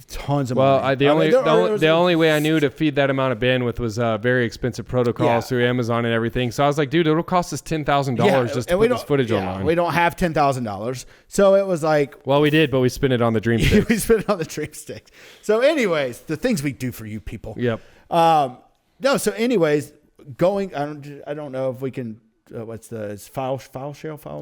tons of money. The only way I knew to feed that amount of bandwidth was very expensive protocols through Amazon and everything. So I was like, dude, it'll cost us $10,000 just to put this footage online. We don't have $10,000. So it was like... Well, we did, but we spent it on the Dreamstakes. We spent it on the Dreamstakes. So anyways, the things we do for you people. Yep. No, so anyways, I don't know if we can... it's file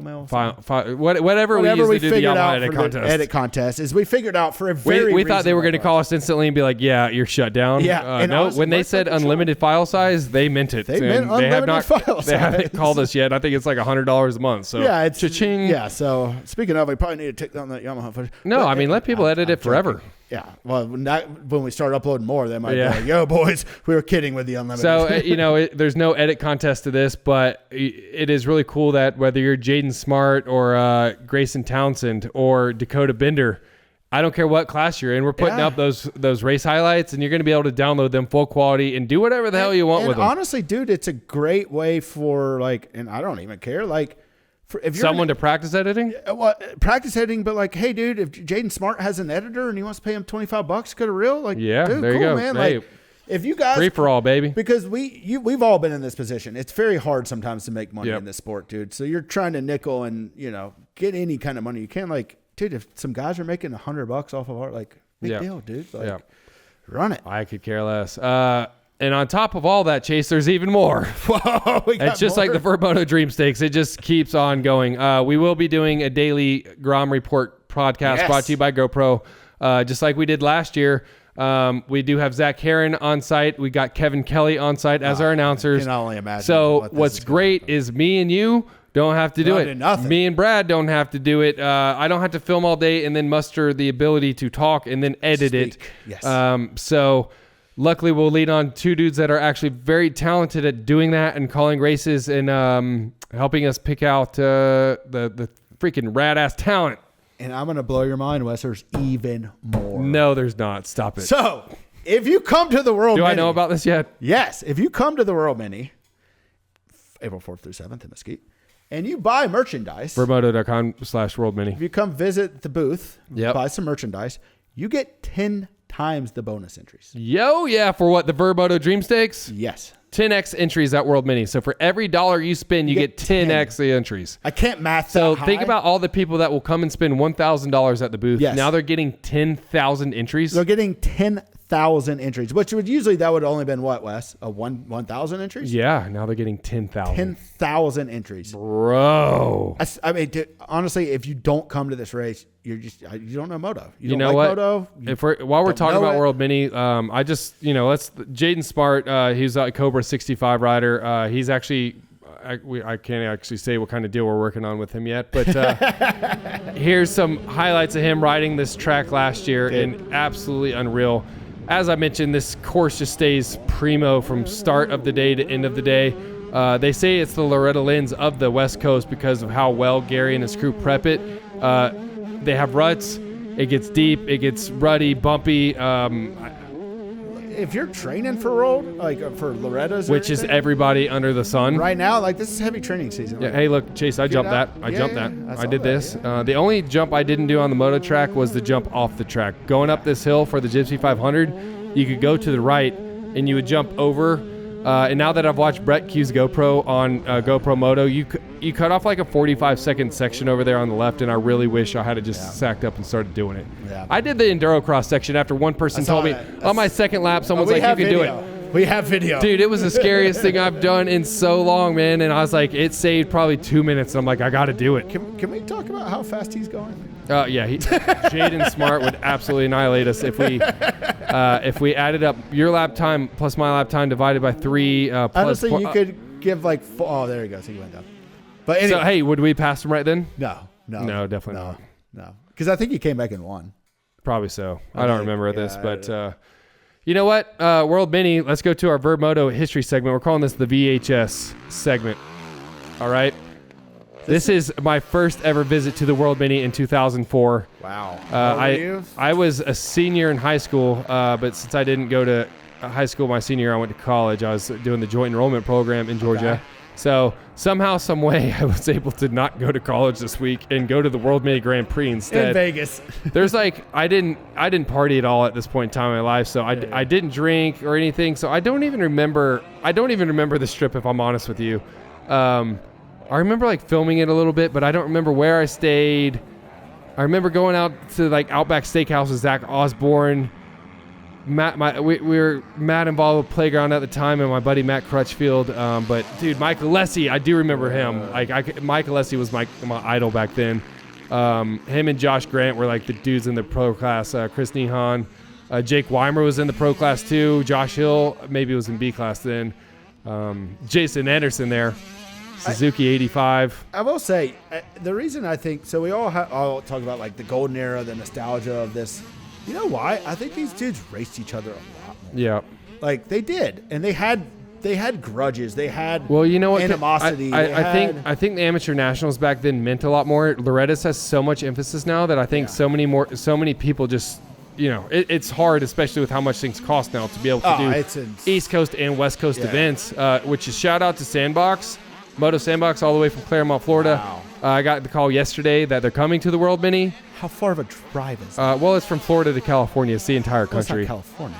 mail? Whatever we used to do the Yamaha edit contest is we figured out for a very we thought they were going to call us instantly and be like, yeah, you're shut down. Yeah. No, when they said unlimited file size, they meant it. They meant unlimited file size. They haven't called us yet. I think it's like $100 a month. So yeah, it's cha-ching. Yeah. So speaking of, we probably need to take down that Yamaha footage. No, I mean, let people edit it forever. Yeah. Well, when we start uploading more, they might be like, yo, boys, we were kidding with the unlimited. So, there's no edit contest to this, but it is really cool that whether you're Jaden Smart or Grayson Townsend or Dakota Bender, I don't care what class you're in. We're putting up those race highlights, and you're going to be able to download them full quality and do whatever the hell you want with them. Honestly, dude, it's a great way for like, and I don't even care, like, for if you're someone to practice editing. Well, practice editing, but like, hey, dude, if Jaden Smart has an editor and he wants to pay him $25 go to Reel, like, yeah, dude, there cool, you go, man. Hey, like, if you guys free for all, baby, because we've all been in this position. It's very hard sometimes to make money in this sport, dude. So you're trying to nickel and get any kind of money you can. Like, dude, if some guys are making $100 off of art, like, big deal, dude. Like, run it. I could care less. And on top of all that, Chase, there's even more. Whoa, it's just like the Vurbmoto Dreamstakes. It just keeps on going. We will be doing a daily Grom Report podcast brought to you by GoPro, just like we did last year. We do have Zach Heron on site. We got Kevin Kelly on site as our announcers. I can only imagine. So what's great is me and you don't have to do it. Me and Brad don't have to do it. I don't have to film all day and then muster the ability to talk and then edit it. Yes. So luckily we'll lead on two dudes that are actually very talented at doing that and calling races and helping us pick out the freaking rad ass talent. And I'm going to blow your mind, Wes. There's even more. No, there's not. Stop it. So, if you come to the World Mini. Do I know about this yet? Yes. If you come to the World Mini, April 4th through 7th in Mesquite, and you buy merchandise. Vurbmoto.com/World Mini. If you come visit the booth, buy some merchandise, you get 10 times the bonus entries. Yo, yeah. For what? The Vurbmoto Dreamstakes? Yes. 10x entries at World Mini. So for every $1 you spend, you get 10x the entries. I can't math so that high. Think about all the people that will come and spend $1,000 at the booth. Yes. Now they're getting 10,000 entries. They're getting 10,000 entries, which would usually that would only been what, Wes? 1,000 entries? Yeah. Now they're getting 10,000. 10,000 entries. Bro. I mean, dude, honestly, if you don't come to this race, you don't know Moto. You don't know like what? Moto. While we're talking about World Mini, I just, let's Jaden Smart, he's a Cobra 65 rider. He's actually, I can't actually say what kind of deal we're working on with him yet, but here's some highlights of him riding this track last year and absolutely unreal. As I mentioned, this course just stays primo from start of the day to end of the day. They say it's the Loretta Lynn's of the West Coast because of how well Gary and his crew prep it. They have ruts. It gets deep. It gets ruddy, bumpy. If you're training for World, like for Loretta's, which is everybody under the sun right now, like this is heavy training season. Yeah. Hey, look, Chase, I jumped that. I jumped that. I did this. The only jump I didn't do on the moto track was the jump off the track. Going up this hill for the Gypsy 500, you could go to the right and you would jump over. And now that I've watched Brett Q's GoPro on GoPro Moto, you cut off like a 45-second section over there on the left, and I really wish I had just sacked up and started doing it. Yeah. I did the Enduro Cross section after one person told me on my second lap, someone's like, you can do it. We have video. Dude, it was the scariest thing I've done in so long, man. And I was like, it saved probably 2 minutes. And I'm like, I got to do it. Can we talk about how fast he's going? Yeah, Jaden Smart would absolutely annihilate us if we added up your lap time plus my lap time divided by 3. Honestly, you could give like there he goes. He went down. But anyway. So hey, would we pass him right then? No, definitely not. No, because I think he came back and won. Probably so. I don't remember this, but you know what? World Mini. Let's go to our Vurbmoto history segment. We're calling this the VHS segment. All right. This is my first ever visit to the World Mini in 2004. Wow. How old were you? I was a senior in high school, but since I didn't go to high school my senior year, I went to college. I was doing the joint enrollment program in Georgia. Okay. So somehow, some way, I was able to not go to college this week and go to the World Mini Grand Prix instead. In Vegas. There's like I didn't party at all at this point in time in my life, so I didn't drink or anything. So I don't even remember this trip, if I'm honest with you. I remember like filming it a little bit, but I don't remember where I stayed. I remember going out to like Outback Steakhouse with Zach Osborne. We were Matt involved with Playground at the time, and my buddy Matt Crutchfield. But dude, Mike Alessi, I do remember him. Mike Alessi was my idol back then. Him and Josh Grant were like the dudes in the pro class. Chris Nehan, Jake Weimer was in the pro class too. Josh Hill maybe was in B class then. Jason Anderson there. Suzuki 85. I will say, the reason I think, so we all talk about like the golden era, the nostalgia of this. You know why? I think these dudes raced each other a lot more. Yeah. Like they did. And they had they had grudges. They had well, you know what? animosity. I think the amateur nationals back then meant a lot more. Loretta's has so much emphasis now that I think so many people just, you know, it's hard, especially with how much things cost now to be able to do East Coast and West Coast events, which is shout out to Sandbox, Moto Sandbox, all the way from Claremont, Florida. Wow. I got the call yesterday that they're coming to the World Mini. How far of a drive is that? Well, it's from Florida to California. It's the entire Well, it's country. not California.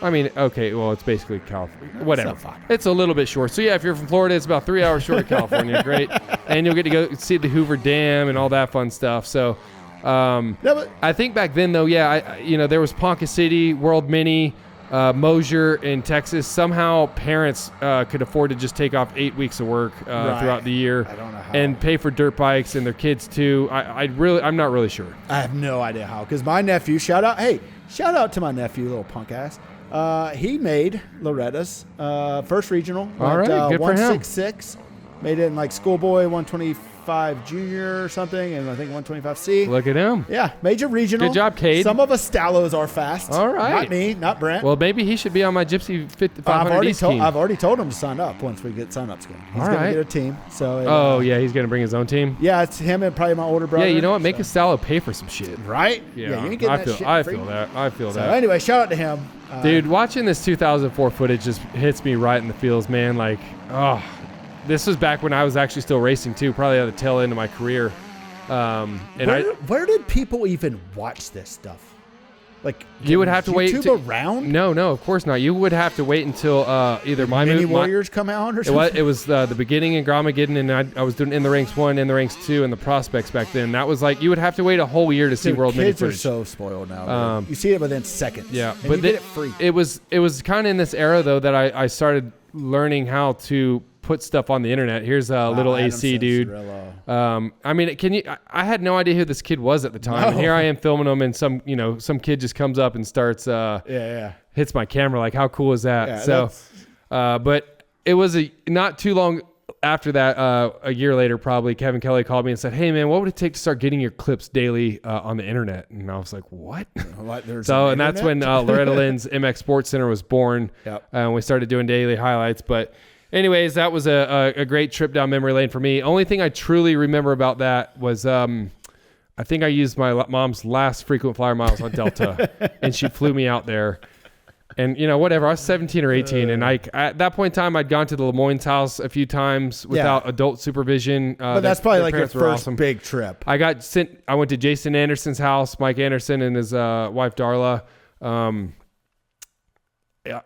I mean, okay, well, it's basically California. Whatever. It's a little bit short. So, yeah, if you're from Florida, it's about 3 hours short of California. Great. And you'll get to go see the Hoover Dam and all that fun stuff. So, I think back then, though, there was Ponca City, World Mini, Mosier in Texas. Somehow parents could afford to just take off 8 weeks of work throughout the year and pay for dirt bikes and their kids, too. I'm not really sure. I have no idea how. Because my nephew, shout out to my nephew, little punk ass. He made Loretta's first regional. All right, good for him. 166. Made it in like schoolboy 125 junior or something, and I think 125C. Look at him. Yeah, major regional. Good job, Cade. Some of us Stallos are fast. All right. Not me, not Brent. Well, maybe he should be on my Gypsy 500 team. I've already told him to sign up once we get sign-ups going. He's going to get a team. So. He's going to bring his own team? Yeah, it's him and probably my older brother. Yeah, you know what? Make a Stallo pay for some shit. Right? Yeah, you ain't getting that shit I free. feel that. I feel So that. anyway, shout out to him. Dude, watching this 2004 footage just hits me right in the feels, man. Like, this was back when I was actually still racing too, probably at the tail end of my career. Where did people even watch this stuff? Like, you would have to wait. YouTube around? No, of course not. You would have to wait until either my Mini Warriors come out or something. It was the beginning in Gromageddon, and I was doing In the Ranks 1, In the Ranks 2, and the Prospects back then. That was like you would have to wait a whole year to see World Mini footage. Kids are so spoiled now. You see it within seconds. Yeah, and but you get it free. It was kind of in this era though that I started learning how to put stuff on the internet. Here's a little AC dude. I mean, I had no idea who this kid was at the time. No. And here I am filming him, and some kid just comes up and starts hits my camera. Like, how cool is that? Yeah, but it was not too long after that, a year later probably, Kevin Kelly called me and said, "Hey man, what would it take to start getting your clips daily on the internet?" And I was like, "What?" And that's when Loretta Lynn's MX Sports Center was born. Yep. And we started doing daily highlights. But anyways, that was a great trip down memory lane for me. Only thing I truly remember about that was I think I used my mom's last frequent flyer miles on Delta, and she flew me out there. And, whatever, I was 17 or 18, and at that point in time, I'd gone to the Lemoyne's house a few times without adult supervision. But that's probably like your first big trip. I went to Jason Anderson's house, Mike Anderson and his wife, Darla. I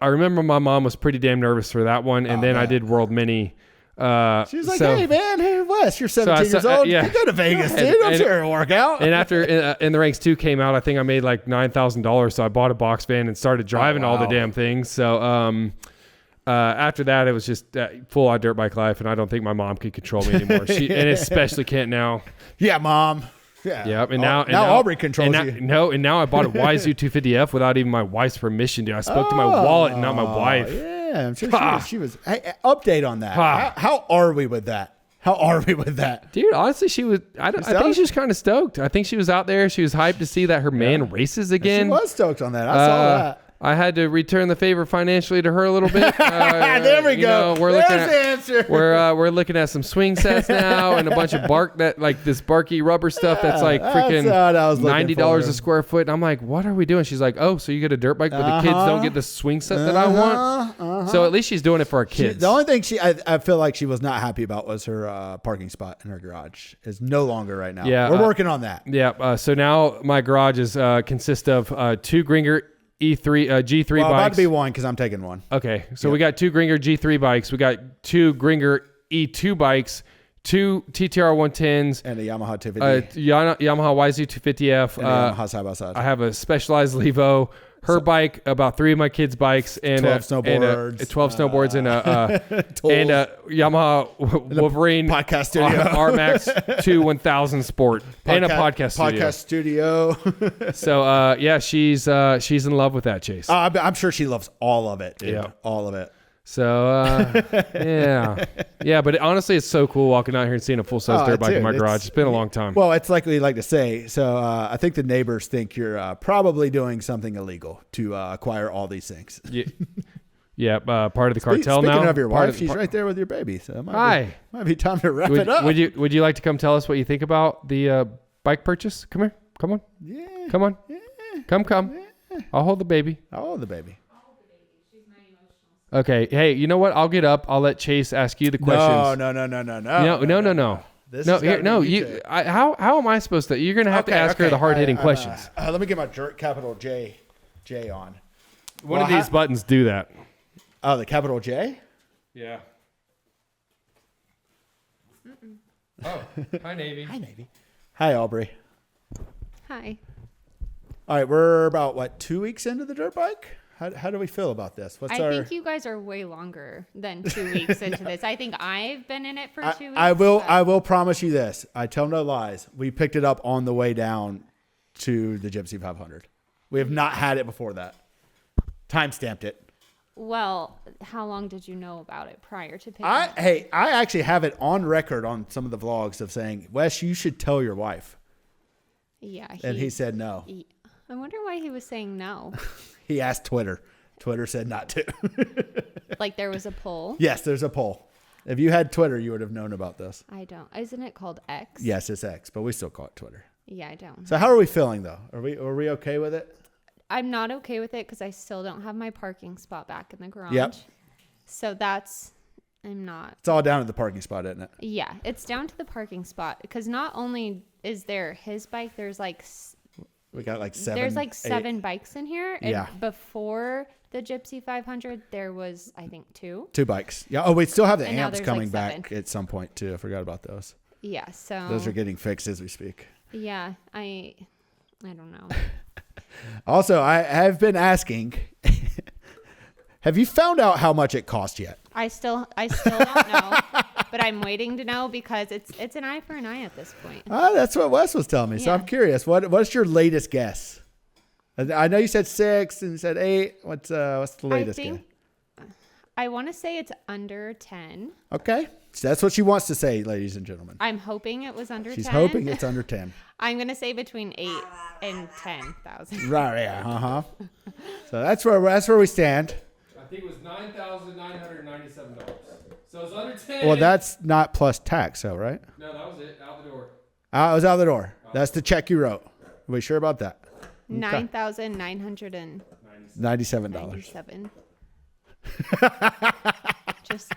remember my mom was pretty damn nervous for that one, and then I did World Mini. She was like, "Hey man, hey Wes, you're 17 years old. You go to Vegas, dude. I'm sure it'll work out." And after In the Ranks 2 came out, I think I made like $9,000. So I bought a box van and started driving all the damn things. So after that, it was just full on dirt bike life, and I don't think my mom could control me anymore. She and especially can't now. Yeah, mom. Yeah. Yep. And now Aubrey controls you. No, and now I bought a YZoo 250F without even my wife's permission, dude. I spoke to my wallet and not my wife. Yeah, I'm sure she was. Hey, update on that. How are we with that? Dude, honestly, she was. I think she was kind of stoked. I think she was out there. She was hyped to see that her man races again. She was stoked on that. I saw that. I had to return the favor financially to her a little bit. There we go. There's the answer. We're looking at some swing sets now and a bunch of bark this barky rubber stuff that's like freaking $90 a square foot. And I'm like, what are we doing? She's like, oh, so you get a dirt bike, but the kids don't get the swing set that I want. So at least she's doing it for our kids. The only thing I feel like she was not happy about was her parking spot in her garage is no longer right now. Yeah, we're working on that. Yeah. So now my garage is consists of 2 Gringer G3 bikes. About to be one because I'm taking one. Okay, so we got 2 Gringer G3 bikes. We got 2 Gringer E2 bikes, 2 TTR 110s, and a Yamaha 250. Yamaha YZ 250F. And a Yamaha side by side. I have a Specialized Levo. Her bike, about 3 of my kids' bikes, and 12 snowboards, 12 snowboards, and a Yamaha Wolverine podcast studio RMAX 2 1000 Sport, and a podcast studio. So she's in love with that, Chase. I'm sure she loves all of it, dude. Yeah, all of it. So yeah, but honestly, it's so cool walking out here and seeing a full size dirt bike in my garage. It's been a long time. Well, it's like we like to say. So I think the neighbors think you're probably doing something illegal to acquire all these things. part of the cartel now. Speaking of your Part wife, she's right there with your baby. So it Hi. might be time to wrap it up. Would you like to come tell us what you think about the bike purchase? Come here. Come on. Yeah. Come on. Yeah. Come. Yeah. I'll hold the baby. I'll hold the baby. She's my emotional. Okay. Hey, you know what? I'll get up. I'll let Chase ask you the questions. No. No. This No, has gotta here, no. be You. How am I supposed to? You're gonna have to ask her the hard hitting questions. Let me get my capital J on. One of these buttons do that. Oh, the capital J? Yeah. Oh, hi Navy. Hi, Navy. Hi, Aubrey. Hi. All right, we're about 2 weeks into the dirt bike. How do we feel about this? I think you guys are way longer than 2 weeks into this. I think I've been in it for 2 weeks. I will promise you this. I tell no lies. We picked it up on the way down to the Gypsy 500. We have not had it before that. Time stamped it. Well, how long did you know about it prior to picking it? I actually have it on record on some of the vlogs of saying, Wes, you should tell your wife. Yeah. And he said no. I wonder why he was saying no. He asked Twitter. Twitter said not to. Like there was a poll? Yes, there's a poll. If you had Twitter, you would have known about this. I don't. Isn't it called X? Yes, it's X, but we still call it Twitter. Yeah, I don't. So how are we feeling though? Are we okay with it? I'm not okay with it because I still don't have my parking spot back in the garage. Yep. So I'm not. It's all down to the parking spot, isn't it? Yeah, it's down to the parking spot because not only is there his bike, there's We got like seven. There's like 8. 7 bikes in here. And Yeah. before the Gypsy 500, there was, I think, 2. 2 bikes. Yeah. Oh, we still have the And now amps there's, coming like, back at some point too. I forgot about those. Yeah, so. Those are getting fixed as we speak. Yeah, I don't know. Also, I have been asking, have you found out how much it cost yet? I still don't know, but I'm waiting to know because it's an eye for an eye at this point. That's what Wes was telling me. So Yeah. I'm curious. What's your latest guess? I know you said 6 and you said 8. What's the latest guess? I want to say it's under 10. Okay. So that's what she wants to say, ladies and gentlemen. I'm hoping it was under 10. She's hoping it's under 10. I'm going to say between 8 and 10,000. Right, yeah. So that's where we stand. I think it was $9,997. So it's under 10. Well, that's not plus tax, though, right? No, that was it. Out the door. It was out the door. That's the check you wrote. Are we sure about that? $9,997. $97. Just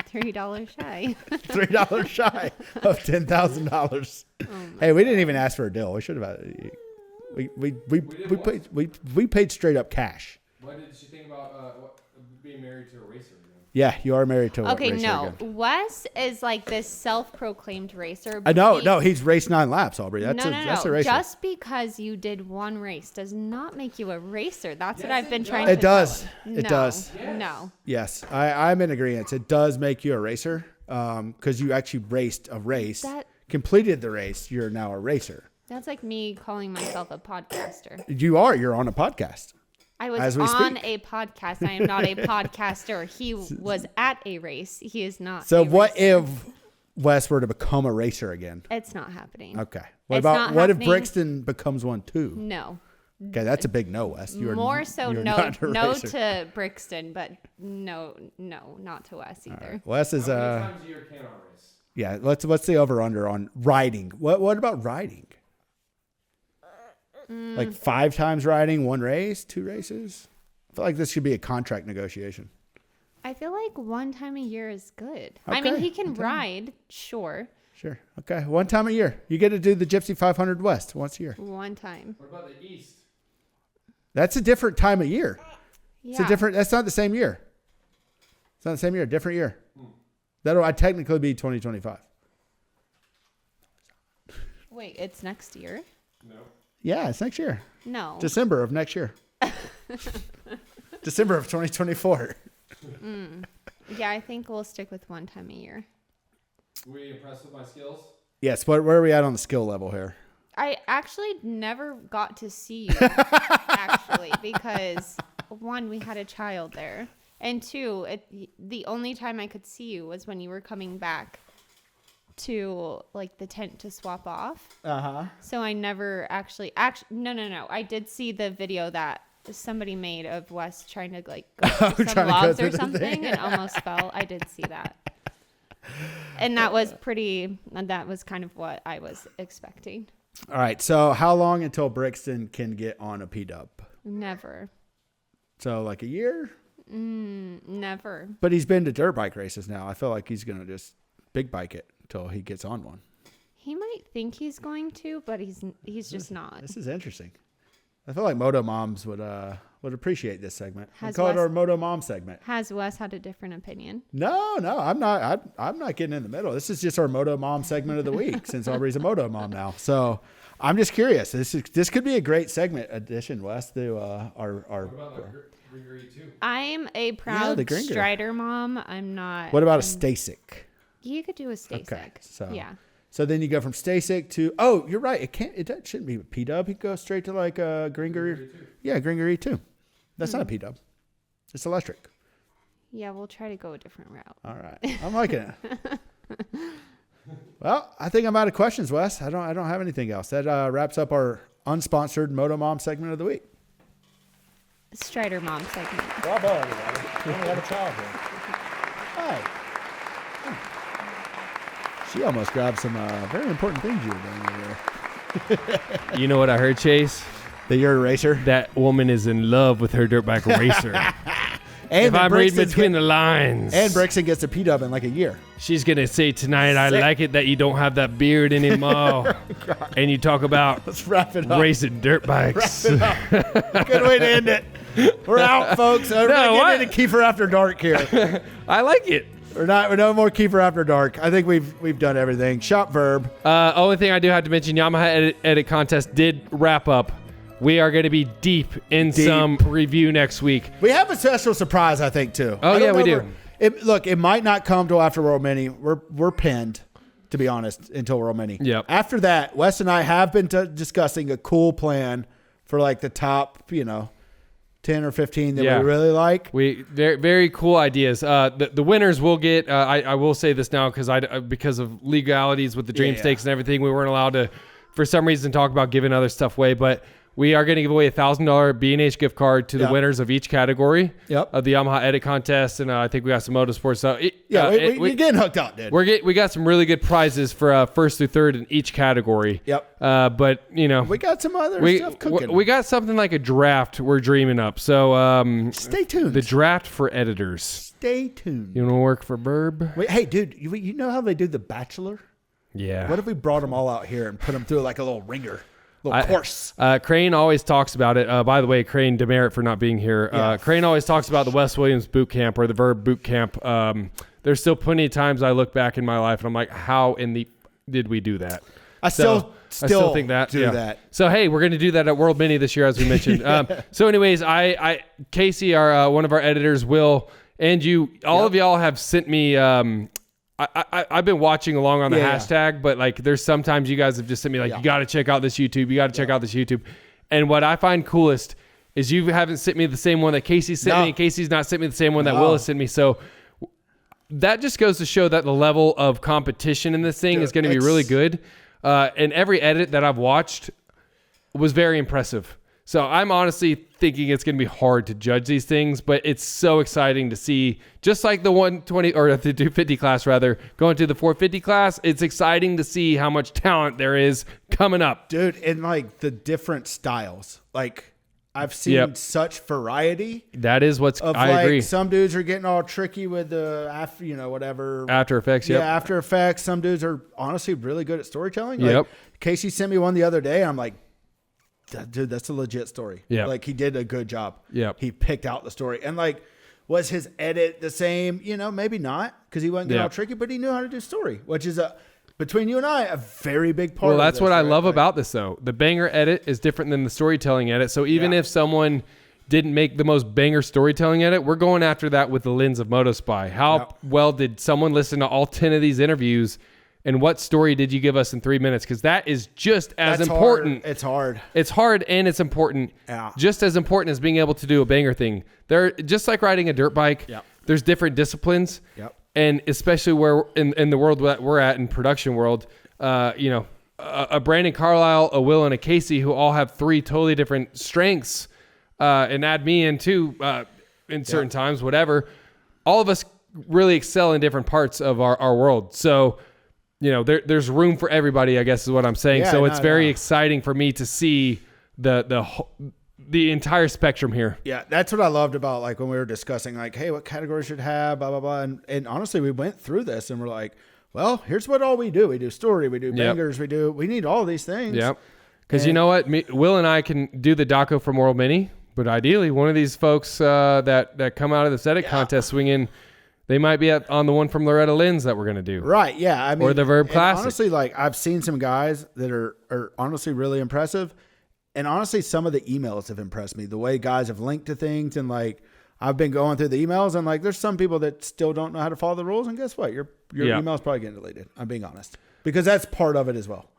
$3 shy. $3 shy of $10,000. Hey, we didn't even ask for a deal. We should have. We paid straight up cash. What did she think about being married to a racer again? Yeah, you are married to a Okay, racer no. again. Wes is like this self-proclaimed racer. No, he's raced 9 laps, Aubrey. That's No. a racer. Just because you did one race does not make you a racer. That's what I've been trying It to does. tell. It does. No. Yes, I'm in agreement. It does make you a racer because you actually raced a race, completed the race. You're now a racer. That's like me calling myself a podcaster. You are. You're on a podcast. I was on a podcast. I am not a podcaster. He was at a race. He is not. So what if Wes were to become a racer again? It's not happening. Okay. What if Brixton becomes one too? No. Okay, that's a big no, Wes. More so you're no racer. to Brixton, but no, not to Wes either. Right. Wes is How many times a year can I race? Yeah, let's say over under on riding. What about riding? Like 5 times riding, 1 race, 2 races? I feel like this should be a contract negotiation. I feel like 1 time a year is good. Okay. I mean, he can ride, sure. Sure. Okay. 1 time a year. You get to do the Gypsy 500 West once a year. 1 time. What about the East? That's a different time of year. Yeah. That's not the same year. It's not the same year, different year. That'll technically be 2025. Wait, it's next year? No. Yeah, it's next year. No. December of next year. December of 2024. Yeah, I think we'll stick with 1 time a year. Were you impressed with my skills? Yes. Where are we at on the skill level here? I actually never got to see you, actually, because 1, we had a child there. And 2, the only time I could see you was when you were coming back to like the tent to swap off. Uh-huh. So I never actually no. I did see the video that somebody made of Wes trying to like go through some logs or something and almost fell. I did see that. And that was kind of what I was expecting. All right. So how long until Brixton can get on a P-dub? Never. So like a year? Never. But he's been to dirt bike races now. I feel like he's going to just big bike it until he gets on one. He might think he's going to, but he's just not. This is interesting. I feel like Moto Moms would appreciate this segment. We Has call it Wes- our Moto Mom segment. Has Wes had a different opinion? No, I'm not getting in the middle. This is just our Moto Mom segment of the week since Aubrey's a Moto Mom now. So I'm just curious. This could be a great segment addition, Wes, to our. What about Gringery too? I'm a proud the Gringer. Strider mom. I'm not. What about a Stasic? You could do a Stasic. Okay, so yeah. So then you go from Stasic to you're right. It shouldn't be a P-dub. You go straight to like a Gringery. Yeah, Gringery too. That's not a P-dub. It's electric. Yeah, we'll try to go a different route. All right, I'm liking it. Well, I think I'm out of questions, Wes. I don't have anything else. That wraps up our unsponsored Moto Mom segment of the week. Strider mom segment. Bravo, everybody. We only have a child here. Hi. She almost grabbed some very important things you were doing over there. You know what I heard, Chase? That you're a racer? That woman is in love with her dirt bike racer. And if I'm reading between the lines. And Brixton gets a P-dub in like a year. She's going to say tonight, I like it that you don't have that beard anymore. And you talk about Let's wrap it up. racing dirt bikes. Wrap it up. Good way to end it. We're out, folks. We're not getting into Kiefer After Dark here. I like it. We're no more Kiefer After Dark. I think we've done everything. Shop Verb. Only thing I do have to mention, Yamaha Edit Contest did wrap up. We are going to be deep in some review next week. We have a special surprise, I think, too. Oh, yeah, we do. It might not come till after World Mini. We're pinned, to be honest, until World Mini. Yep. After that, Wes and I have been discussing a cool plan for like the top, 10 or 15 that we really like. We very, very cool ideas. The winners will get. I will say this now because of legalities with the Dreamstakes and everything, we weren't allowed to, for some reason, talk about giving other stuff away. But we are going to give away a $1,000 B&H gift card to the winners of each category of the Yamaha Edit Contest, and I think we got some motorsports. So we're getting hooked up, dude. We got some really good prizes for first through third in each category. Yep. But we got some other stuff cooking. We got something like a draft we're dreaming up. So stay tuned. The draft for editors. Stay tuned. You want to work for Verb? Wait, hey, dude, you know how they do The Bachelor? Yeah. What if we brought them all out here and put them through like a little ringer? Little course. Crane always talks about it. By the way, Crane, demerit for not being here. Crane always talks about the Wes Williams boot camp or the Verb boot camp. There's still plenty of times I look back in my life and I'm like, how in the did we do that? I still think that. Do that. So hey, we're going to do that at World Mini this year, as we mentioned. So, anyways, Casey, our one of our editors, Will, and you, all of y'all have sent me. I've been watching along on the hashtag, but like there's sometimes you guys have just sent me like, you got to check out this YouTube. You got to check out this YouTube. And what I find coolest is you haven't sent me the same one that Casey sent me, and Casey's not sent me the same one that Will has sent me. So that just goes to show that the level of competition in this thing is going to be really good. And every edit that I've watched was very impressive. So I'm honestly thinking it's going to be hard to judge these things, but it's so exciting to see, just like the 120 or the 250 class rather, going to the 450 class. It's exciting to see how much talent there is coming up. Dude, and like the different styles. Like I've seen such variety. That is what's, I agree. Some dudes are getting all tricky with the, whatever. After Effects, Yeah, After Effects. Some dudes are honestly really good at storytelling. Yep. Like, Casey sent me one the other day. I'm like, dude, that's a legit story. Yeah. Like he did a good job. Yep. He picked out the story. And like, was his edit the same? Maybe not because he wasn't getting all tricky, but he knew how to do story, which is between you and I, a very big part. Well, that's what I love about this though. The banger edit is different than the storytelling edit. So even if someone didn't make the most banger storytelling edit, we're going after that with the lens of MotoSpy. How well did someone listen to all 10 of these interviews? And what story did you give us in 3 minutes? Because that is just as important. It's hard. It's hard and it's important. Yeah. Just as important as being able to do a banger thing. Just like riding a dirt bike, there's different disciplines. Yep. And especially where in the world that we're at, in production world, a Brandon Carlisle, a Will, and a Casey who all have three totally different strengths and add me in too in certain times, whatever. All of us really excel in different parts of our world. So, there's room for everybody, I guess is what I'm saying. Yeah, so it's very exciting for me to see the entire spectrum here. Yeah, that's what I loved about like when we were discussing like, hey, what categories should have, blah, blah, blah. And honestly, we went through this and we're like, well, here's what all we do. We do story, we do bangers, we need all these things. Yep. Because you know what? Will and I can do the doco from World Mini, but ideally one of these folks that come out of this edit contest swinging, they might be on the one from Loretta Lynn's that we're going to do. Right, yeah. I mean, or the Verb Classic. Honestly, like I've seen some guys that are honestly really impressive. And honestly, some of the emails have impressed me. The way guys have linked to things, and like I've been going through the emails, and like there's some people that still don't know how to follow the rules. And guess what? Your email's probably getting deleted. I'm being honest, because that's part of it as well.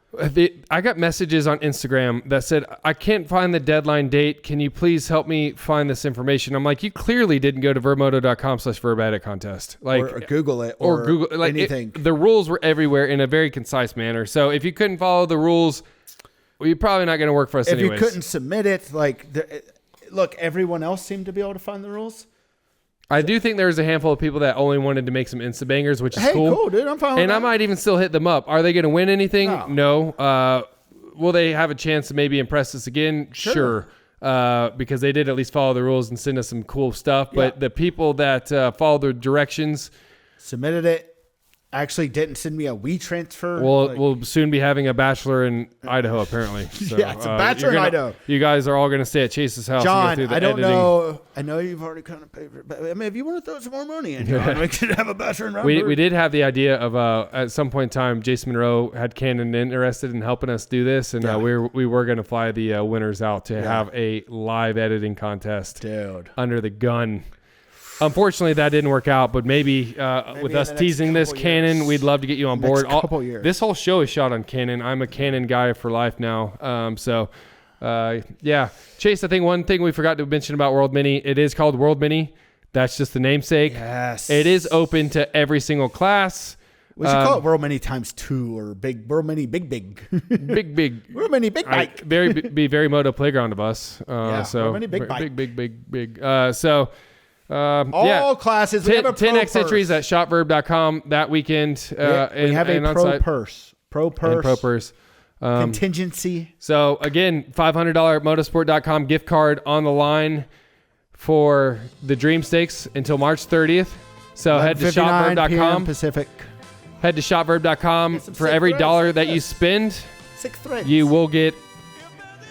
I got messages on Instagram that said, I can't find the deadline date. Can you please help me find this information? I'm like, you clearly didn't go to vurbmoto.com/Verb Edit Contest. Like, or Google it. Or Google like anything. The rules were everywhere in a very concise manner. So if you couldn't follow the rules, well, you're probably not going to work for us anyways. If you couldn't submit it, like, look, everyone else seemed to be able to find the rules. I do think there's a handful of people that only wanted to make some Insta bangers, which is cool. Cool, dude. I'm fine with and that. I might even still hit them up. Are they going to win anything? No. Will they have a chance to maybe impress us again? Sure. Because they did at least follow the rules and send us some cool stuff. But the people that followed the directions, submitted it, actually didn't send me a WeTransfer. We'll soon be having a bachelor in Idaho, apparently. So, yeah, it's a bachelor in Idaho. You guys are all going to stay at Chase's house. John, and go through the I don't editing. know. I know you've already kind of paid for it, but I mean, if you want to throw some more money in here, we could have a bachelor in Idaho. We did have the idea of at some point in time, Jason Monroe had Canon interested in helping us do this, and we were going to fly the winners out to have a live editing contest, under the gun. Unfortunately, that didn't work out, but maybe with us teasing this Canon, we'd love to get you on board. This whole show is shot on Canon. I'm a Canon guy for life now. Chase, I think one thing we forgot to mention about World Mini, it is called World Mini. That's just the namesake. Yes. It is open to every single class. We should call it World Mini times 2 or World Mini big. Big. World Mini big bike. Be very Moto Playground of us. World Mini big bike. Big. All classes. We have a 10x entries at shopverb.com that weekend. We have a pro purse. Pro purse. Contingency. So again, $500 motorsport.com gift card on the line for the Dreamstakes until March 30th. So head to shopverb.com. Pacific. Head to shopverb.com. For every dollar that you spend, 6 threads. You will get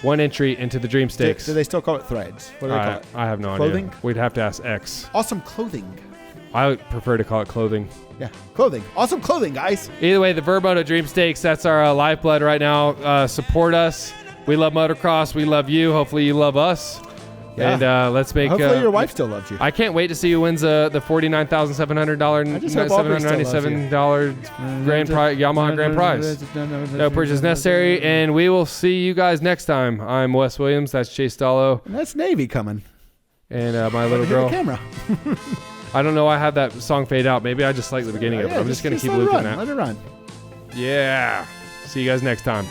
1 entry into the Dreamstakes. Do they still call it threads? What do they call it? I have no clothing? idea. We'd have to ask X. Awesome clothing. I would prefer to call it clothing. Yeah, clothing. Awesome clothing, guys. Either way, the Vurbmoto Dreamstakes, that's our lifeblood right now. Support us. We love motocross. We love you. Hopefully you love us. Yeah. And let's make. Hopefully your wife still loves you. I can't wait to see who wins the $49,797 grand prize, Yamaha grand prize. No purchase necessary, and we will see you guys next time. I'm Wes Williams. That's Chase Stallo. And that's Navy coming. And my little girl. The camera. I don't know why I had that song fade out. Maybe I just like the beginning of it. I'm just going to keep looping that. Let it run. Yeah. See you guys next time.